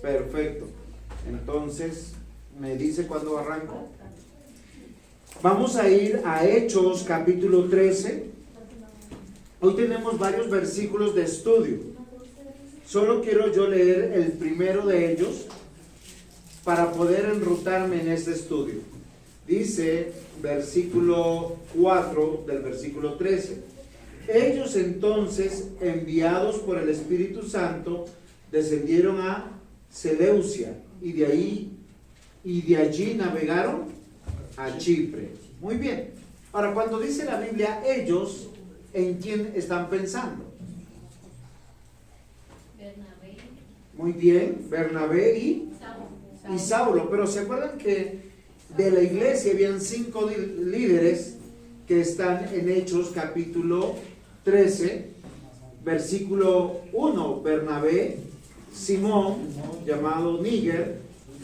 Perfecto. Entonces, me dice cuándo arranco. Vamos a ir a Hechos capítulo 13. Hoy tenemos varios versículos de estudio. Solo quiero yo leer el primero de ellos para poder enrutarme en este estudio. Dice versículo 4 del versículo 13. Ellos entonces, enviados por el Espíritu Santo, descendieron a Seleucia y de allí navegaron a Chipre. Muy bien. Ahora, cuando dice la Biblia ellos, ¿en quién están pensando? Bernabé. Muy bien, Bernabé y Saulo. Pero ¿se acuerdan que de la iglesia habían 5 líderes que están en Hechos capítulo 13, versículo 1? Bernabé, Simón, llamado Níger,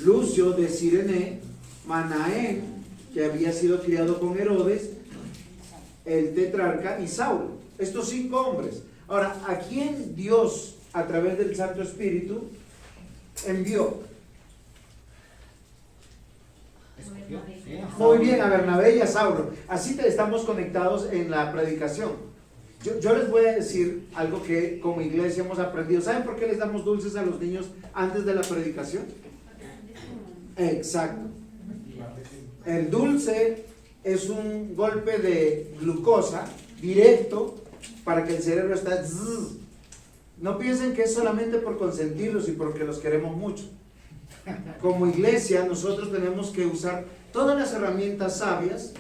Lucio de Cirene, Manaén, que había sido criado con Herodes, el tetrarca, y Saulo. Estos 5 hombres. Ahora, ¿a quién Dios, a través del Santo Espíritu, envió? Muy bien, a Bernabé y a Saulo. Así estamos conectados en la predicación. Yo les voy a decir algo que como iglesia hemos aprendido. ¿Saben por qué les damos dulces a los niños antes de la predicación? Exacto. El dulce es un golpe de glucosa directo para que el cerebro esté... No piensen que es solamente por consentirlos y porque los queremos mucho. Como iglesia nosotros tenemos que usar todas las herramientas sabias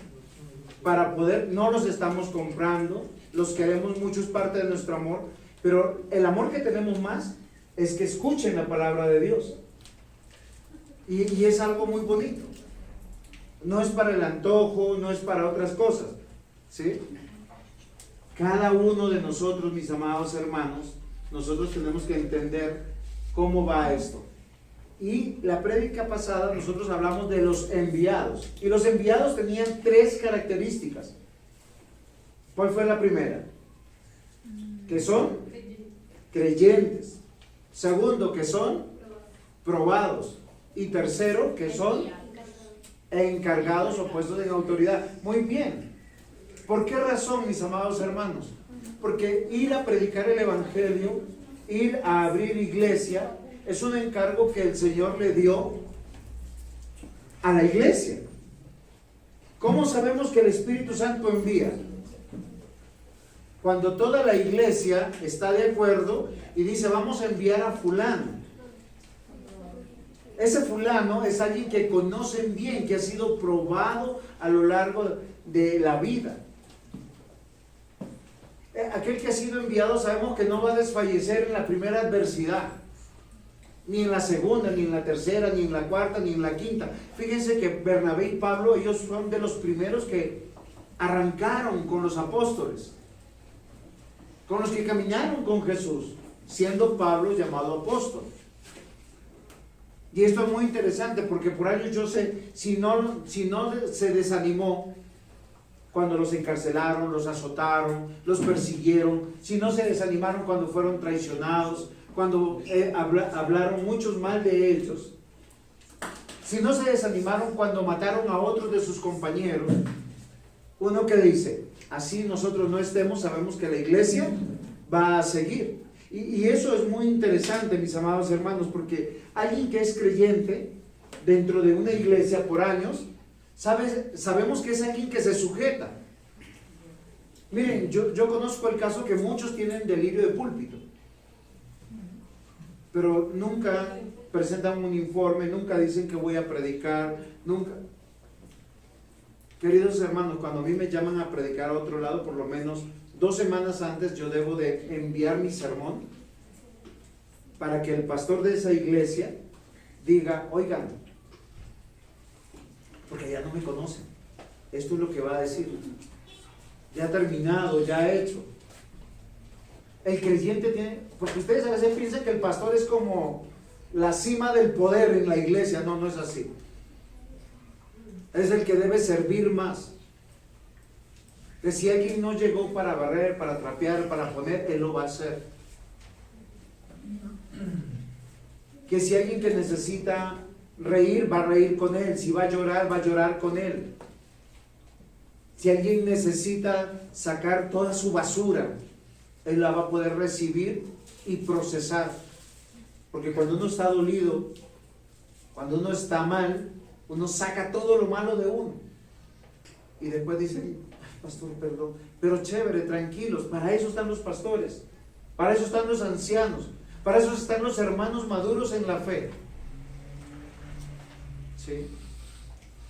para poder, no los estamos comprando, los queremos mucho, es parte de nuestro amor, pero el amor que tenemos más es que escuchen la palabra de Dios. Y es algo muy bonito. No es para el antojo, no es para otras cosas, ¿sí? Cada uno de nosotros, mis amados hermanos, nosotros tenemos que entender cómo va esto. Y la prédica pasada nosotros hablamos de los enviados. Y los enviados tenían 3 características. ¿Cuál fue la primera? Que son creyentes. Segundo, que son probados. Y tercero, que son encargados o puestos en autoridad. Muy bien. ¿Por qué razón, mis amados hermanos? Porque ir a predicar el evangelio, ir a abrir iglesia, es un encargo que el Señor le dio a la iglesia. ¿Cómo sabemos que el Espíritu Santo envía? Cuando toda la iglesia está de acuerdo y dice vamos a enviar a fulano. Ese fulano es alguien que conocen bien, que ha sido probado a lo largo de la vida. Aquel que ha sido enviado sabemos que no va a desfallecer en la primera adversidad, ni en la segunda, ni en la tercera, ni en la cuarta, ni en la quinta. Fíjense que Bernabé y Pablo, ellos fueron de los primeros que arrancaron con los apóstoles, con los que caminaron con Jesús, siendo Pablo llamado apóstol. Y esto es muy interesante porque por años yo sé, si no se desanimó cuando los encarcelaron, los azotaron, los persiguieron, si no se desanimaron cuando fueron traicionados, cuando hablaron muchos mal de ellos, si no se desanimaron cuando mataron a otros de sus compañeros, uno que dice, así nosotros no estemos, sabemos que la iglesia va a seguir. Y eso es muy interesante, mis amados hermanos, porque alguien que es creyente dentro de una iglesia por años, sabemos que es alguien que se sujeta. Miren, yo conozco el caso que muchos tienen delirio de púlpito, pero nunca presentan un informe, nunca dicen que voy a predicar, nunca. Queridos hermanos, cuando a mí me llaman a predicar a otro lado, por lo menos 2 semanas antes yo debo de enviar mi sermón para que el pastor de esa iglesia diga, oigan, porque ya no me conocen, esto es lo que va a decir, ya terminado, ya hecho. El creyente tiene, porque ustedes a veces piensan que el pastor es como la cima del poder en la iglesia. No, no es así. Es el que debe servir más. Que si alguien no llegó para barrer, para trapear, para poner, él lo va a hacer. que si alguien que necesita reír, va a reír con él. Si va a llorar con él. Si alguien necesita sacar toda su basura, él la va a poder recibir y procesar. Porque cuando uno está dolido, cuando uno está mal, uno saca todo lo malo de uno. Y después dice, ay, pastor, perdón. Pero chévere, tranquilos, para eso están los pastores, para eso están los ancianos, para eso están los hermanos maduros en la fe. ¿Sí?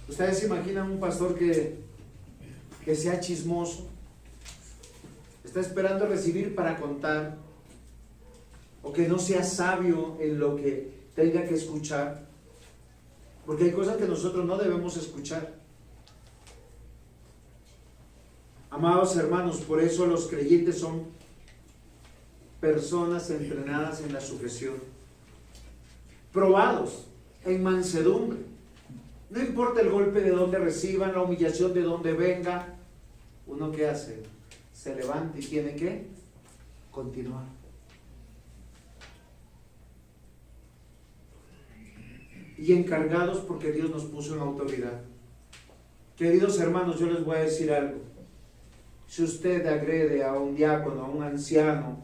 Ustedes se imaginan un pastor que sea chismoso, está esperando recibir para contar, o que no sea sabio en lo que tenga que escuchar, porque hay cosas que nosotros no debemos escuchar. Amados hermanos, por eso los creyentes son personas entrenadas en la sujeción, probados en mansedumbre. No importa el golpe de donde reciban, la humillación de donde venga, ¿uno qué hace? Se levanta y tiene que continuar. Y encargados porque Dios nos puso en autoridad. Queridos hermanos, yo les voy a decir algo. Si usted agrede a un diácono, a un anciano,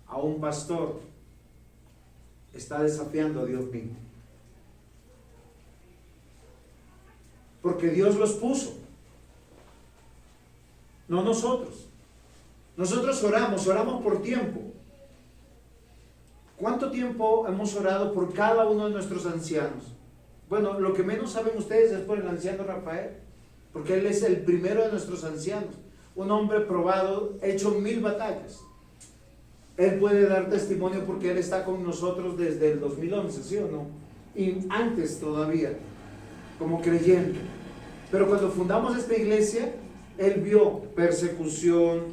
a un pastor, está desafiando a Dios mismo. Porque Dios los puso, no nosotros. Nosotros oramos por tiempo. ¿Cuánto tiempo hemos orado por cada uno de nuestros ancianos? Bueno, lo que menos saben ustedes es por el anciano Rafael, porque él es el primero de nuestros ancianos, un hombre probado, hecho 1000 batallas. Él puede dar testimonio porque él está con nosotros desde el 2011, ¿sí o no? Y antes todavía, como creyente. Pero cuando fundamos esta iglesia, él vio persecución,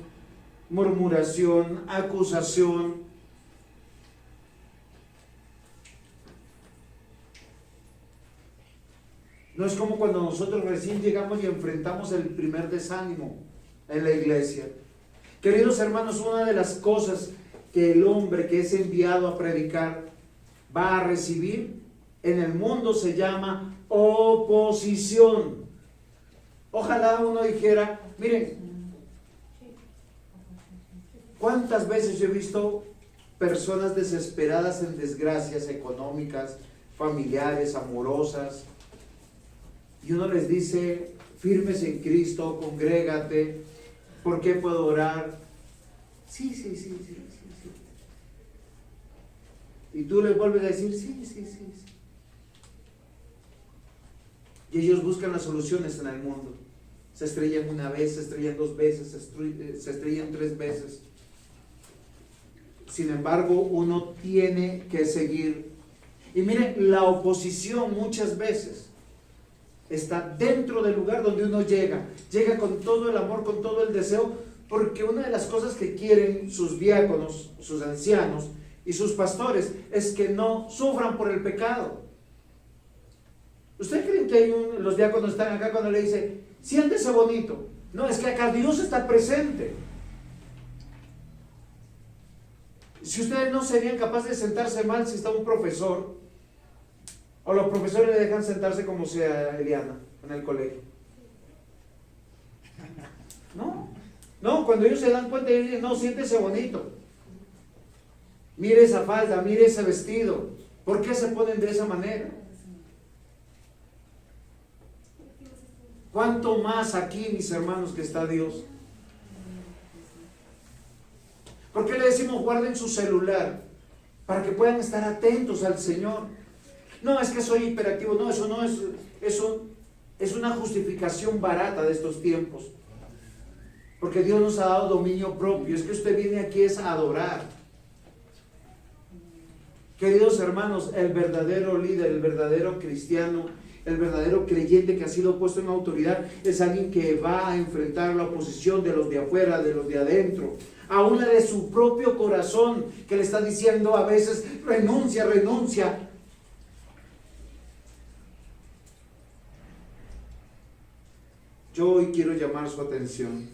murmuración, acusación. No es como cuando nosotros recién llegamos y enfrentamos el primer desánimo en la iglesia. Queridos hermanos, una de las cosas que el hombre que es enviado a predicar va a recibir en el mundo se llama oposición. Ojalá uno dijera, miren, ¿cuántas veces yo he visto personas desesperadas en desgracias económicas, familiares, amorosas? Y uno les dice, firmes en Cristo, congrégate, ¿por qué puedo orar? Sí. Y tú les vuelves a decir, sí. Y ellos buscan las soluciones en el mundo. Se estrellan una vez, se estrellan 2 veces, se estrellan 3 veces. Sin embargo, uno tiene que seguir. Y miren, la oposición muchas veces está dentro del lugar donde uno llega con todo el amor, con todo el deseo, porque una de las cosas que quieren sus diáconos, sus ancianos y sus pastores es que no sufran por el pecado. ¿Ustedes creen que los diáconos están acá cuando le dice, siéntese bonito? No, es que acá Dios está presente. Si ustedes no serían capaces de sentarse mal si está un profesor, o los profesores le dejan sentarse como sea Eliana en el colegio. No, cuando ellos se dan cuenta, ellos dicen, no, siéntese bonito. Mire esa falda, mire ese vestido. ¿Por qué se ponen de esa manera? ¿Cuánto más aquí, mis hermanos, que está Dios? ¿Por qué le decimos guarden su celular? Para que puedan estar atentos al Señor. No, es que soy hiperactivo. No, eso no es, eso es una justificación barata de estos tiempos. Porque Dios nos ha dado dominio propio. Es que usted viene aquí es a adorar. Queridos hermanos, el verdadero líder, el verdadero cristiano, el verdadero creyente que ha sido puesto en autoridad es alguien que va a enfrentar la oposición de los de afuera, de los de adentro, aún la de su propio corazón, que le está diciendo a veces, renuncia. Yo hoy quiero llamar su atención,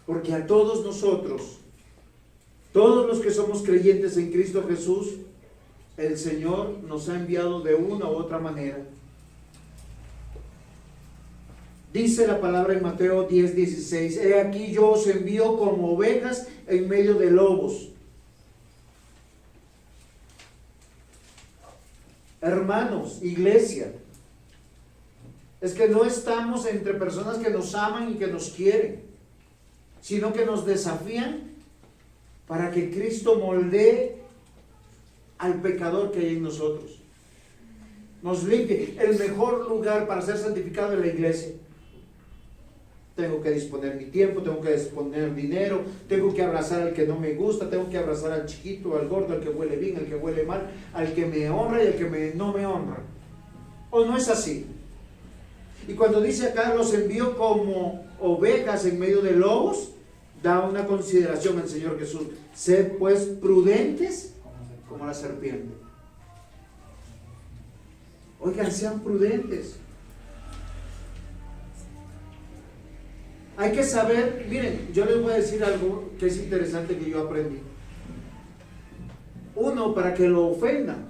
porque a todos nosotros, todos los que somos creyentes en Cristo Jesús, el Señor nos ha enviado de una u otra manera. Dice la palabra en Mateo 10:16: he aquí yo os envío como ovejas en medio de lobos. Hermanos, iglesia, es que no estamos entre personas que nos aman y que nos quieren, sino que nos desafían para que Cristo moldee al pecador que hay en nosotros, nos limpie. El mejor lugar para ser santificado es la iglesia. Tengo que disponer mi tiempo, tengo que disponer dinero, tengo que abrazar al que no me gusta, tengo que abrazar al chiquito, al gordo, al que huele bien, al que huele mal, al que me honra y al que no me honra. ¿O no es así? Y cuando dice acá, los envío como ovejas en medio de lobos, da una consideración el Señor Jesús: sed pues prudentes como la serpiente. Oigan, sean prudentes. Hay que saber, miren, yo les voy a decir algo que es interesante que yo aprendí. Uno, para que lo ofendan,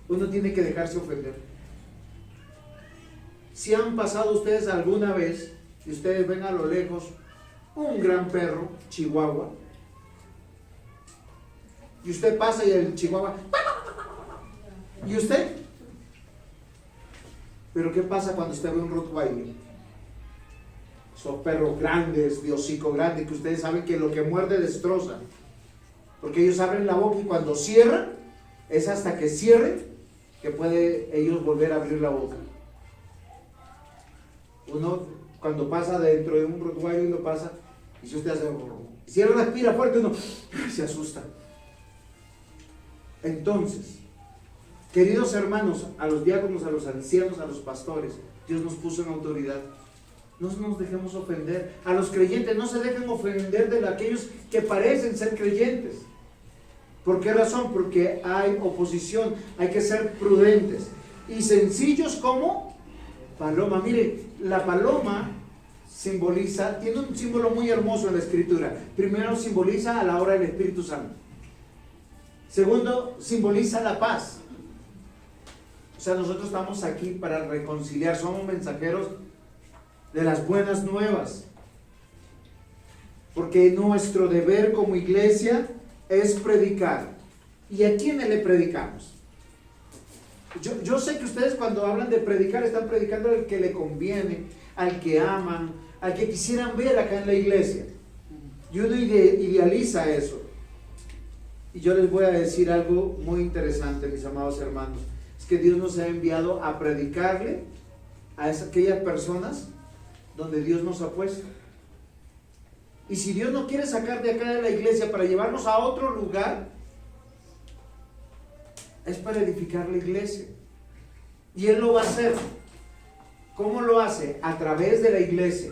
uno tiene que dejarse ofender. Si han pasado ustedes alguna vez, y ustedes ven a lo lejos un gran perro, chihuahua, y usted pasa y el chihuahua, ¿y usted? Pero ¿qué pasa cuando usted ve un rottweiler? Son perros grandes, de hocico grande, que ustedes saben que lo que muerde destroza, porque ellos abren la boca y cuando cierran, es hasta que cierren que puede ellos volver a abrir la boca. Uno cuando pasa dentro de un rottweiler, uno pasa, y si usted hace, cierra, respira fuerte, uno se asusta. Entonces, queridos hermanos, a los diáconos, a los ancianos, a los pastores, Dios nos puso en autoridad. No nos dejemos ofender. A los creyentes no se dejen ofender de aquellos que parecen ser creyentes. ¿Por qué razón? Porque hay oposición. Hay que ser prudentes y sencillos como paloma. Mire, la paloma simboliza, tiene un símbolo muy hermoso en la Escritura. Primero, simboliza a la obra del Espíritu Santo. Segundo, simboliza la paz. O sea, nosotros estamos aquí para reconciliar, somos mensajeros de las buenas nuevas, porque nuestro deber como iglesia es predicar. ¿Y a quiénes le predicamos? Yo sé que ustedes cuando hablan de predicar están predicando al que le conviene, al que aman, al que quisieran ver acá en la iglesia, y uno idealiza eso. Y yo les voy a decir algo muy interesante, mis amados hermanos, es que Dios nos ha enviado a predicarle a aquellas personas donde Dios nos ha puesto. Y si Dios no quiere sacar de acá de la iglesia para llevarnos a otro lugar, es para edificar la iglesia. Y Él lo va a hacer. ¿Cómo lo hace? A través de la iglesia.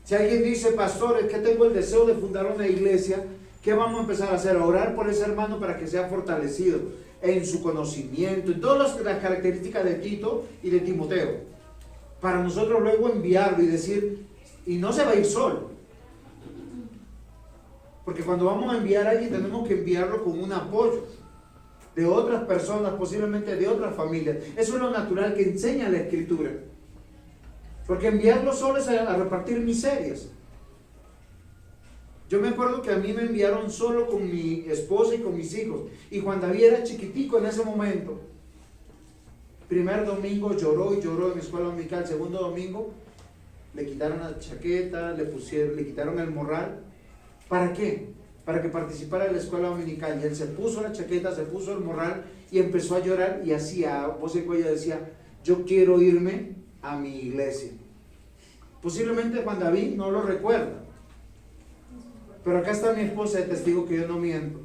Si alguien dice, pastor, es que tengo el deseo de fundar una iglesia, ¿qué vamos a empezar a hacer? A orar por ese hermano para que sea fortalecido en su conocimiento, en todas las características de Tito y de Timoteo, para nosotros luego enviarlo y decir, y no se va a ir solo, porque cuando vamos a enviar a alguien tenemos que enviarlo con un apoyo de otras personas, posiblemente de otras familias. Eso es lo natural que enseña la Escritura, porque enviarlo solo es a repartir miserias. Yo me acuerdo que a mí me enviaron solo con mi esposa y con mis hijos, y Juan David era chiquitico en ese momento. Primer domingo lloró y lloró en la escuela dominical. Segundo domingo le quitaron la chaqueta, le quitaron el morral. ¿Para qué? Para que participara en la escuela dominical. Y él se puso la chaqueta, se puso el morral y empezó a llorar, y así a voz en cuello decía, yo quiero irme a mi iglesia. Posiblemente Juan David no lo recuerda, pero acá está mi esposa de testigo que yo no miento.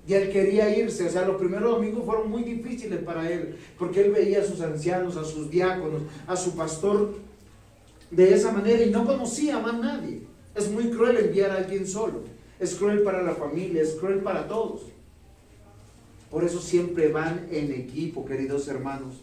Y él quería irse. O sea, los primeros domingos fueron muy difíciles para él, porque él veía a sus ancianos, a sus diáconos, a su pastor de esa manera y no conocía a más nadie. Es muy cruel enviar a alguien solo. Es cruel para la familia, es cruel para todos. Por eso siempre van en equipo, queridos hermanos.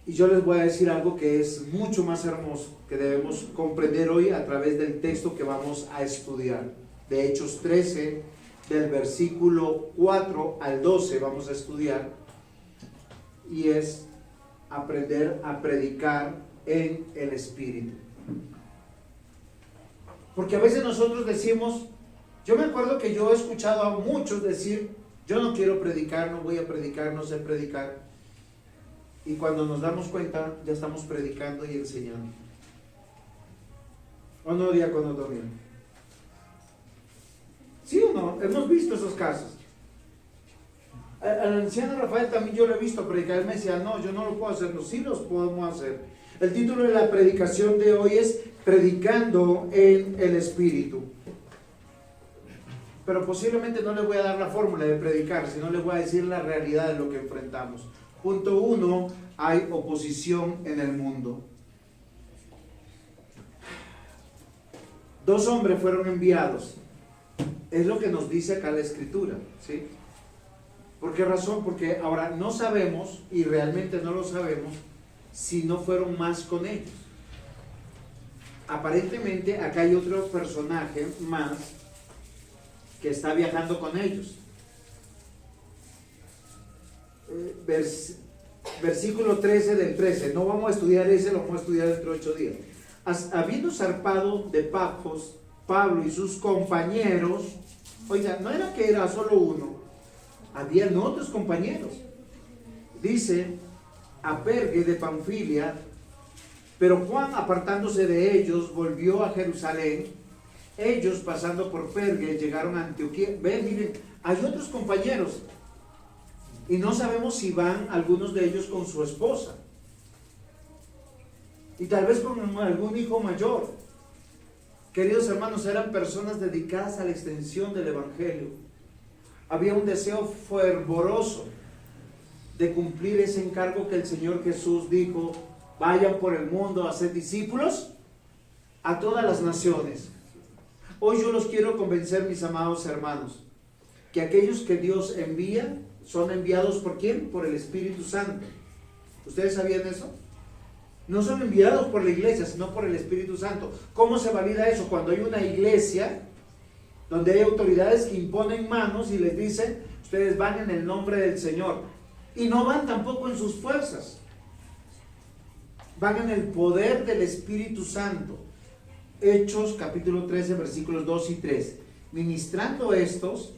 Y yo les voy a decir algo que es mucho más hermoso, que debemos comprender hoy a través del texto que vamos a estudiar. de Hechos 13, del versículo 4 al 12, vamos a estudiar, y es aprender a predicar en el Espíritu. Porque a veces nosotros decimos, yo me acuerdo que yo he escuchado a muchos decir, yo no quiero predicar, no voy a predicar, no sé predicar. Y cuando nos damos cuenta, ya estamos predicando y enseñando. ¿O no, diácono Dorian? ¿Sí o no? Hemos visto esos casos. Al anciano Rafael también yo lo he visto predicar. Él me decía, no, yo no lo puedo hacer. No, sí los podemos hacer. El título de la predicación de hoy es Predicando en el Espíritu. Pero posiblemente no le voy a dar la fórmula de predicar, sino le voy a decir la realidad de lo que enfrentamos. Punto 1, hay oposición en el mundo. 2 hombres fueron enviados. Es lo que nos dice acá la Escritura, ¿sí? ¿Por qué razón? Porque ahora no sabemos, y realmente no lo sabemos, si no fueron más con ellos. Aparentemente acá hay otro personaje más que está viajando con ellos. Versículo 13 del 13. No vamos a estudiar ese, lo vamos a estudiar dentro de 8 días. Habiendo zarpado de Pafos, Pablo y sus compañeros, oiga, no era que era solo uno, habían otros compañeros. Dice, a Perge de Panfilia, pero Juan, apartándose de ellos, volvió a Jerusalén. Ellos, pasando por Perge, llegaron a Antioquía. Ven, miren, hay otros compañeros. Y no sabemos si van algunos de ellos con su esposa. Y tal vez con algún hijo mayor. Queridos hermanos, eran personas dedicadas a la extensión del Evangelio. Había un deseo fervoroso de cumplir ese encargo que el Señor Jesús dijo: vayan por el mundo a hacer discípulos a todas las naciones. Hoy yo los quiero convencer, mis amados hermanos, que aquellos que Dios envía son enviados ¿por quién? Por el Espíritu Santo. ¿Ustedes sabían eso? No son enviados por la iglesia, sino por el Espíritu Santo. ¿Cómo se valida eso? Cuando hay una iglesia donde hay autoridades que imponen manos y les dicen, ustedes van en el nombre del Señor. Y no van tampoco en sus fuerzas. Van en el poder del Espíritu Santo. Hechos capítulo 13 versículos 2 y 3. Ministrando estos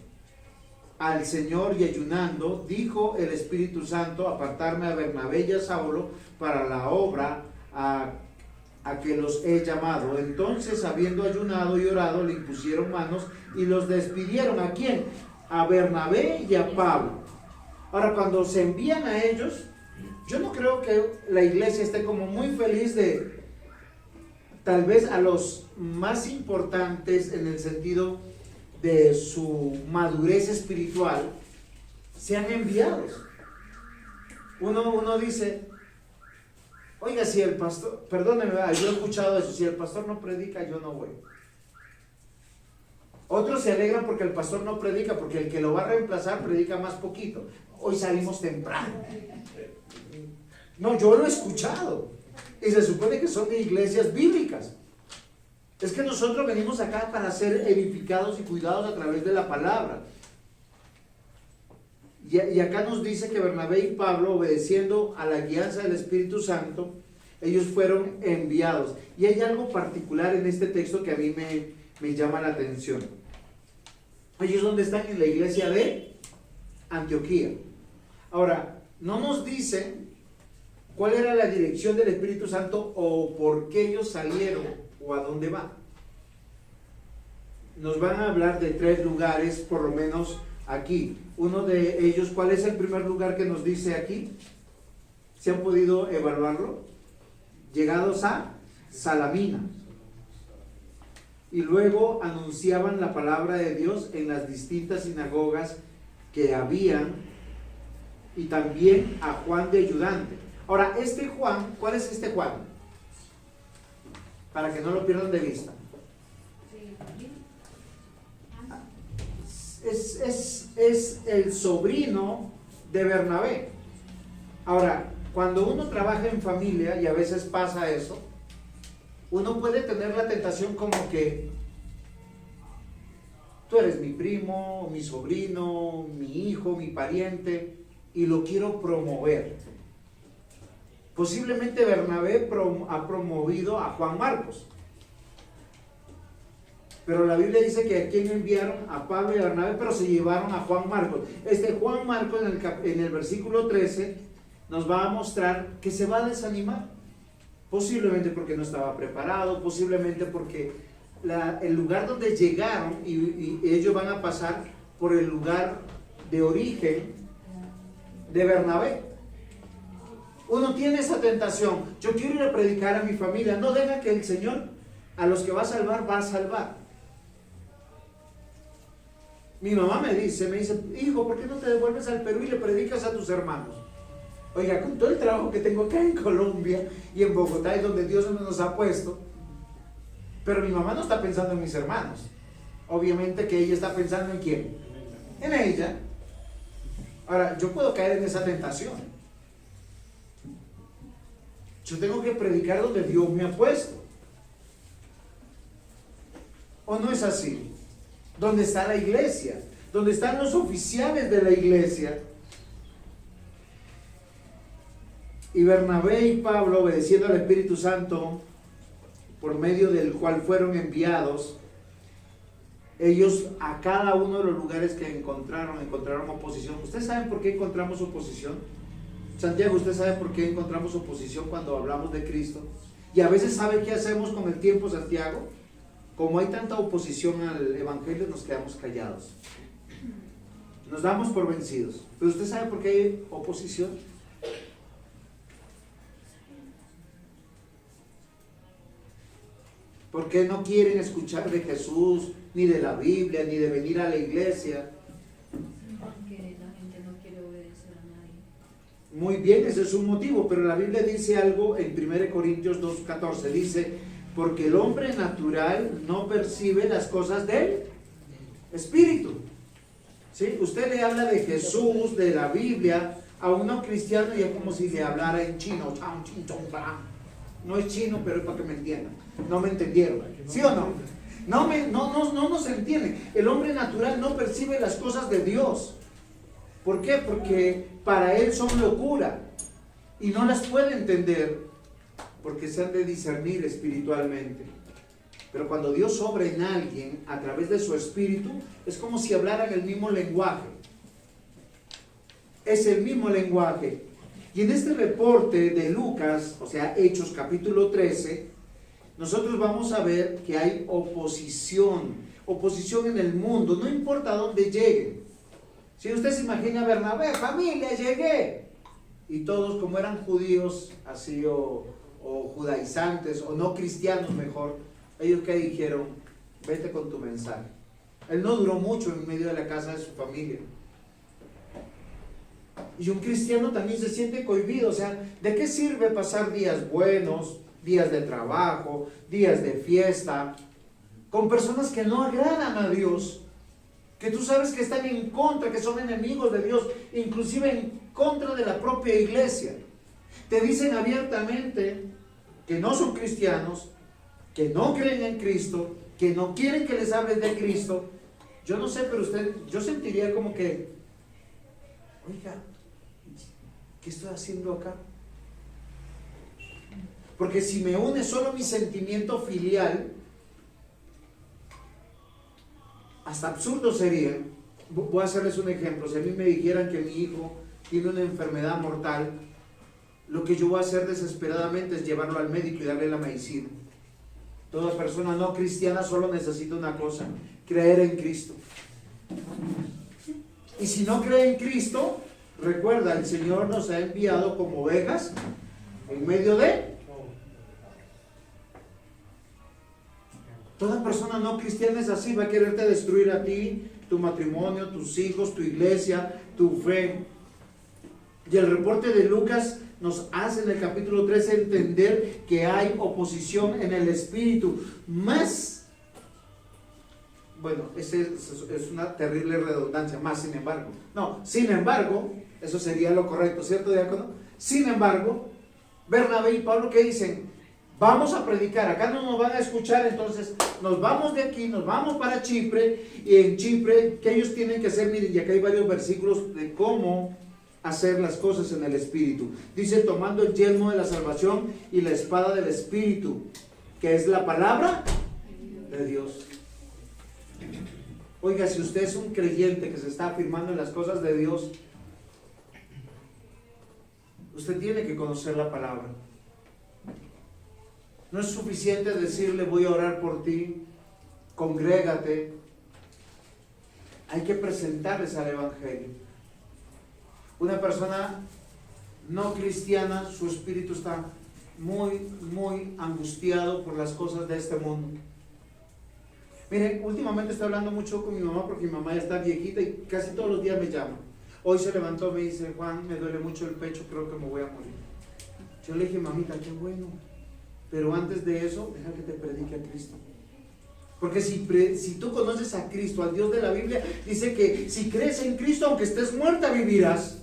al Señor y ayunando, dijo el Espíritu Santo: apartarme a Bernabé y a Saulo para la obra a que los he llamado. Entonces, habiendo ayunado y orado, le impusieron manos y los despidieron. ¿A quién? A Bernabé y a Pablo. Ahora, cuando se envían a ellos, yo no creo que la iglesia esté como muy feliz de, tal vez a los más importantes en el sentido de su madurez espiritual, sean enviados. Uno dice, oiga, si el pastor, perdóneme, yo he escuchado eso, si el pastor no predica, yo no voy. Otros se alegran porque el pastor no predica, porque el que lo va a reemplazar predica más poquito. Hoy salimos temprano. No, yo lo he escuchado. Y se supone que son de iglesias bíblicas. Es que nosotros venimos acá para ser edificados y cuidados a través de la palabra. Y acá nos dice que Bernabé y Pablo, obedeciendo a la guianza del Espíritu Santo, ellos fueron enviados. Y hay algo particular en este texto que a mí me llama la atención. Ellos donde están en la iglesia de Antioquía. Ahora, no nos dicen cuál era la dirección del Espíritu Santo o por qué ellos salieron o a dónde van. Nos van a hablar de 3 lugares, por lo menos aquí. Uno de ellos, ¿cuál es el primer lugar que nos dice aquí? ¿Se han podido evaluarlo? Llegados a Salamina. Y luego anunciaban la palabra de Dios en las distintas sinagogas que habían, y también a Juan de ayudante. Ahora, este Juan, ¿cuál es este Juan? Para que no lo pierdan de vista. Es el sobrino de Bernabé. Ahora, cuando uno trabaja en familia, y a veces pasa eso, uno puede tener la tentación como que tú eres mi primo, mi sobrino, mi hijo, mi pariente, y lo quiero promover. Posiblemente Bernabé ha promovido a Juan Marcos. Pero la Biblia dice que a quien enviaron, a Pablo y a Bernabé, pero se llevaron a Juan Marcos. Este Juan Marcos en el versículo 13 nos va a mostrar que se va a desanimar. Posiblemente porque no estaba preparado, posiblemente porque el lugar donde llegaron y ellos van a pasar por el lugar de origen de Bernabé. Uno tiene esa tentación. Yo quiero ir a predicar a mi familia. No deja que el Señor a los que va a salvar, va a salvar. Mi mamá me dice, hijo, ¿por qué no te devuelves al Perú y le predicas a tus hermanos? Oiga, con todo el trabajo que tengo acá en Colombia y en Bogotá, es donde Dios nos ha puesto, pero mi mamá no está pensando en mis hermanos. Obviamente que ella está pensando en ¿quién? En ella. Ahora, yo puedo caer en esa tentación. Yo tengo que predicar donde Dios me ha puesto. ¿O no es así? Donde está la iglesia, donde están los oficiales de la iglesia. Y Bernabé y Pablo, obedeciendo al Espíritu Santo, por medio del cual fueron enviados, ellos a cada uno de los lugares que encontraron oposición. ¿Ustedes saben por qué encontramos oposición? Santiago, ¿usted sabe por qué encontramos oposición cuando hablamos de Cristo? Y a veces, ¿sabe qué hacemos con el tiempo, Santiago? Como hay tanta oposición al Evangelio, nos quedamos callados. Nos damos por vencidos. ¿Pero usted sabe por qué hay oposición? ¿Por qué no quieren escuchar de Jesús, ni de la Biblia, ni de venir a la iglesia? Porque la gente no quiere obedecer a nadie. Muy bien, ese es un motivo, pero la Biblia dice algo en 1 Corintios 2:14, dice, porque el hombre natural no percibe las cosas del Espíritu. ¿Sí? Usted le habla de Jesús, de la Biblia, a un no cristiano y es como si le hablara en chino. No es chino, pero es para que me entiendan. No me entendieron. ¿Sí o no? No nos entiende. El hombre natural no percibe las cosas de Dios. ¿Por qué? Porque para él son locura y no las puede entender porque se han de discernir espiritualmente. Pero cuando Dios obra en alguien a través de su espíritu, es como si hablaran el mismo lenguaje. Es el mismo lenguaje. Y en este reporte de Lucas, o sea, Hechos capítulo 13, nosotros vamos a ver que hay oposición en el mundo, no importa a dónde lleguen. Si usted se imagina Bernabé, familia, llegué. Y todos, como eran judíos, así o judaizantes, o no cristianos mejor, ellos que dijeron, vete con tu mensaje. Él no duró mucho en medio de la casa de su familia. Y un cristiano también se siente cohibido, o sea, ¿de qué sirve pasar días buenos, días de trabajo, días de fiesta, con personas que no agradan a Dios, que tú sabes que están en contra, que son enemigos de Dios, inclusive en contra de la propia iglesia? Te dicen abiertamente que no son cristianos, que no creen en Cristo, que no quieren que les hables de Cristo. Yo no sé, pero yo sentiría como que, oiga, ¿qué estoy haciendo acá? Porque si me une solo mi sentimiento filial, hasta absurdo sería. Voy a hacerles un ejemplo. Si a mí me dijeran que mi hijo tiene una enfermedad mortal, lo que yo voy a hacer desesperadamente es llevarlo al médico y darle la medicina. Toda persona no cristiana solo necesita una cosa: creer en Cristo. Y si no cree en Cristo, recuerda, el Señor nos ha enviado como ovejas en medio de... Toda persona no cristiana es así, va a quererte destruir a ti, tu matrimonio, tus hijos, tu iglesia, tu fe. Y el reporte de Lucas nos hace en el capítulo 13 entender que hay oposición en el espíritu. Más, bueno, es una terrible redundancia, más sin embargo. No, sin embargo, eso sería lo correcto, ¿cierto, diácono? Sin embargo, Bernabé y Pablo, ¿qué dicen? Vamos a predicar, acá no nos van a escuchar, entonces nos vamos de aquí, nos vamos para Chipre, y en Chipre, ¿qué ellos tienen que hacer? Miren, y acá hay varios versículos de cómo hacer las cosas en el Espíritu. Dice, tomando el yelmo de la salvación y la espada del Espíritu, que es la palabra de Dios. Oiga, si usted es un creyente que se está afirmando en las cosas de Dios, usted tiene que conocer la palabra. No es suficiente decirle, voy a orar por ti, congrégate. Hay que presentarles al Evangelio. Una persona no cristiana, su espíritu está muy angustiado por las cosas de este mundo. Miren, últimamente estoy hablando mucho con mi mamá porque mi mamá ya está viejita y casi todos los días me llama. Hoy se levantó y me dice, Juan, me duele mucho el pecho, creo que me voy a morir. Yo le dije, mamita, qué bueno. Pero antes de eso, deja que te predique a Cristo. Porque si tú conoces a Cristo, al Dios de la Biblia, dice que si crees en Cristo, aunque estés muerta, vivirás.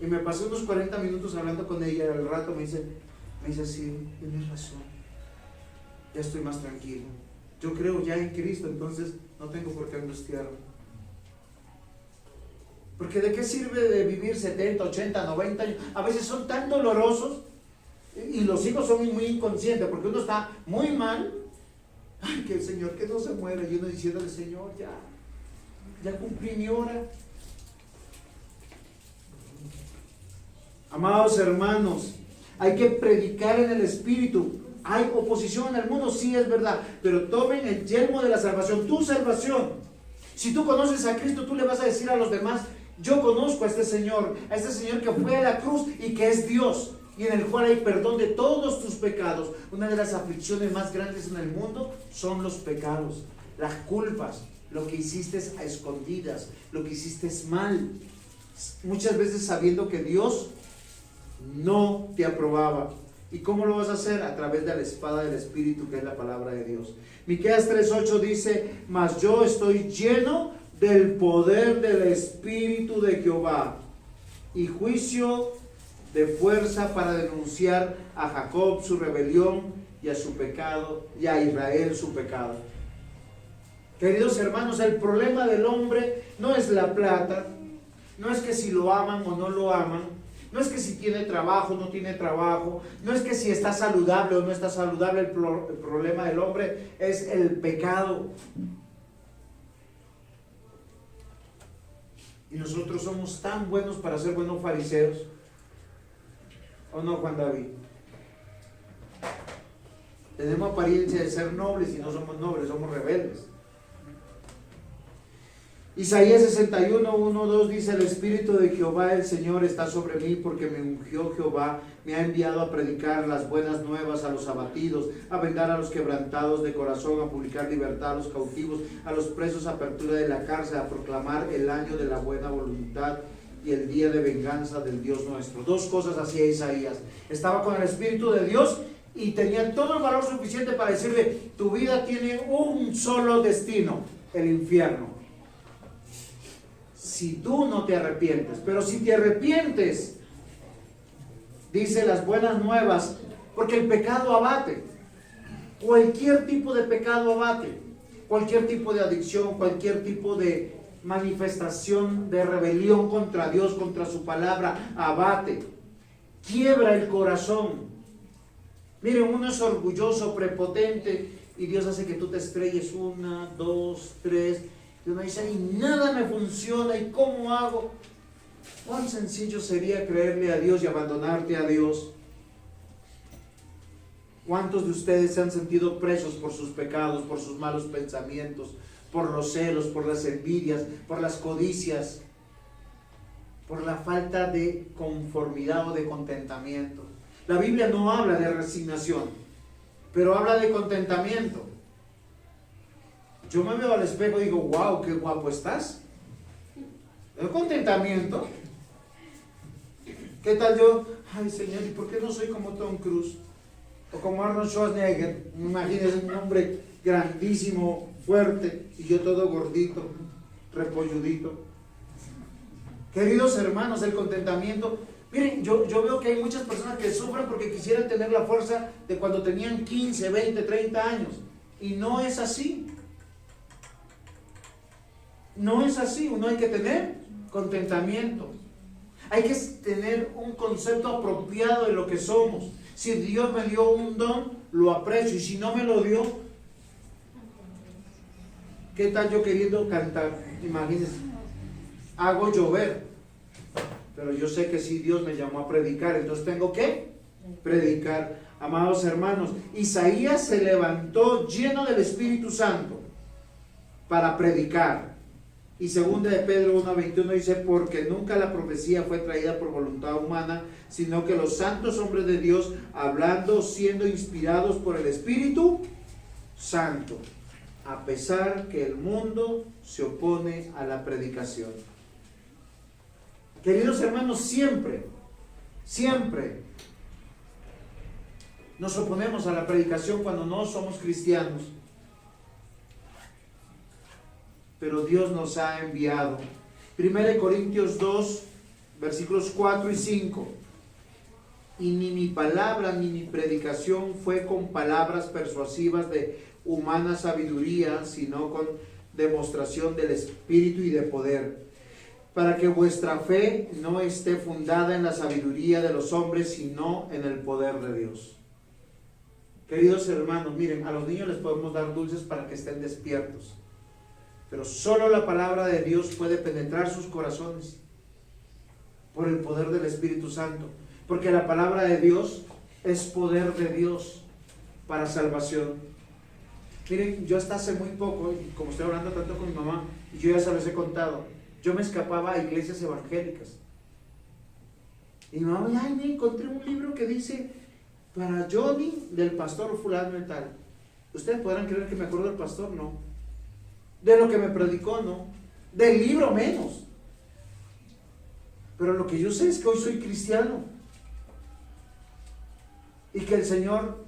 Y me pasé unos 40 minutos hablando con ella, y al rato me dice, sí, tienes razón. Ya estoy más tranquilo. Yo creo ya en Cristo, entonces no tengo por qué angustiarme. Porque ¿de qué sirve de vivir 70, 80, 90 años? A veces son tan dolorosos. Y los hijos son muy inconscientes, porque uno está muy mal. Ay, que el Señor que no se muera. Y uno diciéndole, Señor, ya cumplí mi hora. Amados hermanos, hay que predicar en el Espíritu. Hay oposición en el mundo, sí es verdad, pero tomen el yelmo de la salvación, tu salvación. Si tú conoces a Cristo, tú le vas a decir a los demás, yo conozco a este Señor que fue a la cruz y que es Dios, y en el cual hay perdón de todos tus pecados. Una de las aflicciones más grandes en el mundo son los pecados, las culpas, lo que hiciste a escondidas, lo que hiciste mal, muchas veces sabiendo que Dios no te aprobaba. ¿Y cómo lo vas a hacer? A través de la espada del Espíritu, que es la palabra de Dios. Miqueas 3:8 dice, mas yo estoy lleno del poder del Espíritu de Jehová, y juicio de fuerza para denunciar a Jacob su rebelión y a su pecado, y a Israel su pecado. Queridos hermanos, el problema del hombre no es la plata, no es que si lo aman o no lo aman, no es que si tiene trabajo o no tiene trabajo, no es que si está saludable o no está saludable. El problema del hombre es el pecado. Y nosotros somos tan buenos para ser buenos fariseos, ¿o no, Juan David? Tenemos apariencia de ser nobles y no somos nobles, somos rebeldes. Isaías 61:1-2 dice, el Espíritu de Jehová el Señor está sobre mí, porque me ungió Jehová, me ha enviado a predicar las buenas nuevas a los abatidos, a vendar a los quebrantados de corazón, a publicar libertad a los cautivos, a los presos apertura de la cárcel, a proclamar el año de la buena voluntad y el día de venganza del Dios nuestro. Dos cosas hacía Isaías. Estaba con el Espíritu de Dios y tenía todo el valor suficiente para decirle, tu vida tiene un solo destino, el infierno. Si tú no te arrepientes, pero si te arrepientes, dice las buenas nuevas, porque el pecado abate, cualquier tipo de pecado abate, cualquier tipo de adicción, cualquier tipo de manifestación de rebelión contra Dios, contra su palabra, abate, quiebra el corazón. Miren, uno es orgulloso, prepotente, y Dios hace que tú te estrelles 1, 2, 3, y uno dice, y nada me funciona, ¿y cómo hago? ¿Cuán sencillo sería creerle a Dios y abandonarte a Dios? ¿Cuántos de ustedes se han sentido presos por sus pecados, por sus malos pensamientos, por los celos, por las envidias, por las codicias, por la falta de conformidad o de contentamiento? La Biblia no habla de resignación, pero habla de contentamiento. Yo me veo al espejo y digo, wow, qué guapo estás. ¿El contentamiento? ¿Qué tal yo? Ay, Señor, ¿y por qué no soy como Tom Cruise? O como Arnold Schwarzenegger. Imagínense un hombre grandísimo, fuerte, y yo todo gordito, repolludito. Queridos hermanos, el contentamiento Miren, yo veo que hay muchas personas que sufren porque quisieran tener la fuerza de cuando tenían 15, 20, 30 años. Y no es así. No es así. Uno hay que tener contentamiento. Hay que tener un concepto apropiado de lo que somos. Si Dios me dio un don, lo aprecio. Y si no me lo dio, ¿qué tal yo queriendo cantar? Imagínense, hago llover. Pero yo sé que sí, Dios me llamó a predicar, entonces tengo que predicar. Amados hermanos, Isaías se levantó lleno del Espíritu Santo para predicar. Y 2 de Pedro 1:21 dice, porque nunca la profecía fue traída por voluntad humana, sino que los santos hombres de Dios, hablando, siendo inspirados por el Espíritu Santo, a pesar que el mundo se opone a la predicación. Queridos hermanos, siempre nos oponemos a la predicación cuando no somos cristianos. Pero Dios nos ha enviado. 1 Corintios 2, versículos 4 y 5. Y ni mi palabra ni mi predicación fue con palabras persuasivas de humana sabiduría, sino con demostración del Espíritu y de poder, para que vuestra fe no esté fundada en la sabiduría de los hombres, sino en el poder de Dios. Queridos hermanos, miren, a los niños les podemos dar dulces para que estén despiertos, pero solo la palabra de Dios puede penetrar sus corazones por el poder del Espíritu Santo, porque la palabra de Dios es poder de Dios para salvación. Miren, yo hasta hace muy poco, y como estoy hablando tanto con mi mamá, y yo ya se los he contado, yo me escapaba a iglesias evangélicas. Y mi mamá, ay, me encontré un libro que dice, para Johnny, del pastor fulano y tal. Ustedes podrán creer que me acuerdo del pastor, no. De lo que me predicó, no. Del libro, menos. Pero lo que yo sé es que hoy soy cristiano. Y que el Señor,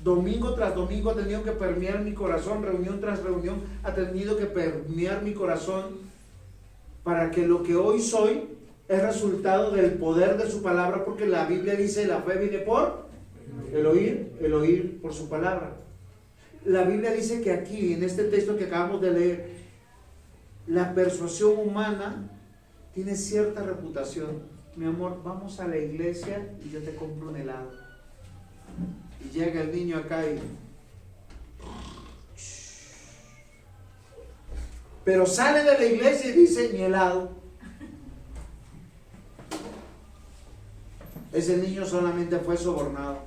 domingo tras domingo, ha tenido que permear mi corazón, reunión tras reunión, ha tenido que permear mi corazón, para que lo que hoy soy es resultado del poder de su palabra, porque la Biblia dice, la fe viene por el oír por su palabra. La Biblia dice que aquí, en este texto que acabamos de leer, la persuasión humana tiene cierta reputación. Mi amor, vamos a la iglesia y yo te compro un helado. Y llega el niño acá y... pero sale de la iglesia y dice, mi helado. Ese niño solamente fue sobornado.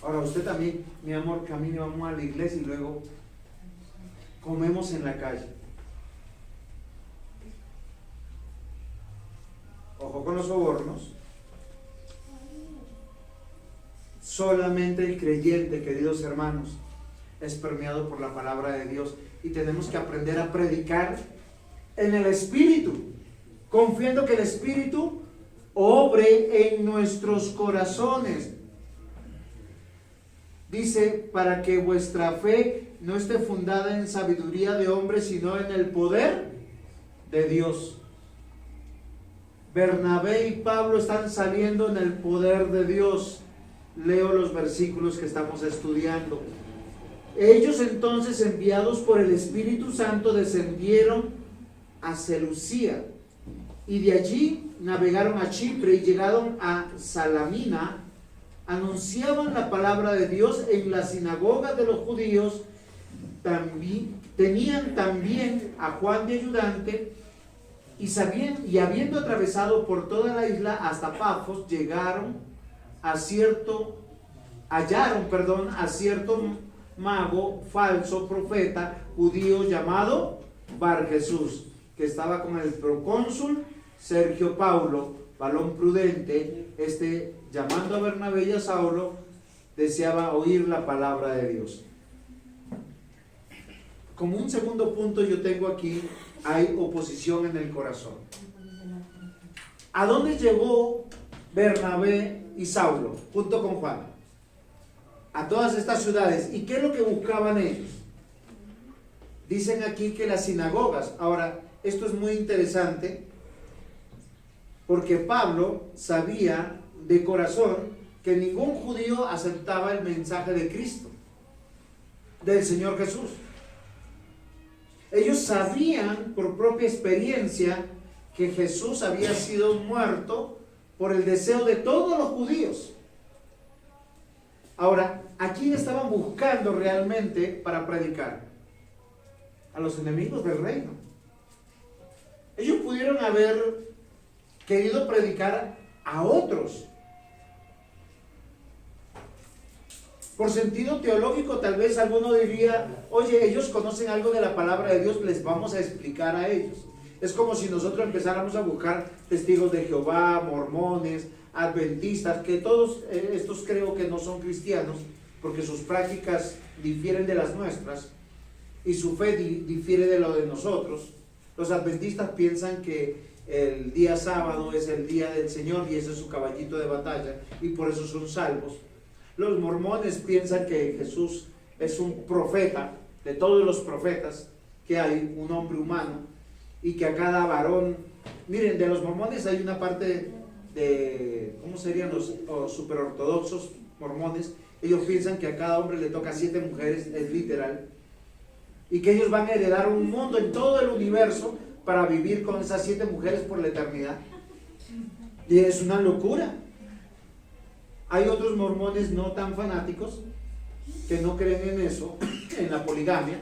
Ahora usted también, mi amor, camine, vamos a la iglesia y luego comemos en la calle. Ojo con los sobornos. Solamente el creyente, queridos hermanos, es permeado por la palabra de Dios, y tenemos que aprender a predicar en el Espíritu, confiando que el Espíritu obre en nuestros corazones. Dice, para que vuestra fe no esté fundada en sabiduría de hombres, sino en el poder de Dios. Bernabé y Pablo están saliendo en el poder de Dios. Leo los versículos que estamos estudiando. Ellos entonces, enviados por el Espíritu Santo, descendieron a Seleucia, y de allí navegaron a Chipre, y llegaron a Salamina, anunciaban la palabra de Dios en la sinagoga de los judíos. Tenían también a Juan de ayudante, y habiendo atravesado por toda la isla hasta Pafos, hallaron a cierto mago, falso profeta judío llamado Bar Jesús, que estaba con el procónsul Sergio Paulo, varón prudente. Llamando a Bernabé y a Saulo, deseaba oír la palabra de Dios. Como un segundo punto yo tengo aquí, hay oposición en el corazón. ¿A dónde llegó Bernabé y Saulo junto con Juan? A todas estas ciudades. ¿Y qué es lo que buscaban ellos? Dicen aquí que las sinagogas. Ahora, esto es muy interesante, porque Pablo sabía de corazón que ningún judío aceptaba el mensaje de Cristo, del Señor Jesús. Ellos sabían por propia experiencia que Jesús había sido muerto por el deseo de todos los judíos. Ahora, ¿a quién estaban buscando realmente para predicar? A los enemigos del reino. Ellos pudieron haber querido predicar a otros. Por sentido teológico, tal vez alguno diría, oye, ellos conocen algo de la palabra de Dios, les vamos a explicar a ellos. Es como si nosotros empezáramos a buscar testigos de Jehová, mormones, adventistas, que todos estos creo que no son cristianos, porque sus prácticas difieren de las nuestras y su fe difiere de lo de nosotros. Los adventistas piensan que el día sábado es el día del Señor y ese es su caballito de batalla y por eso son salvos. Los mormones piensan que Jesús es un profeta, de todos los profetas que hay, un hombre humano, y que a cada varón, miren, de los mormones hay una parte de, ¿cómo serían los superortodoxos mormones? Ellos piensan que a cada hombre le toca 7 mujeres, es literal, y que ellos van a heredar un mundo en todo el universo para vivir con esas 7 mujeres por la eternidad. Y es una locura. Hay otros mormones no tan fanáticos que no creen en eso, en la poligamia,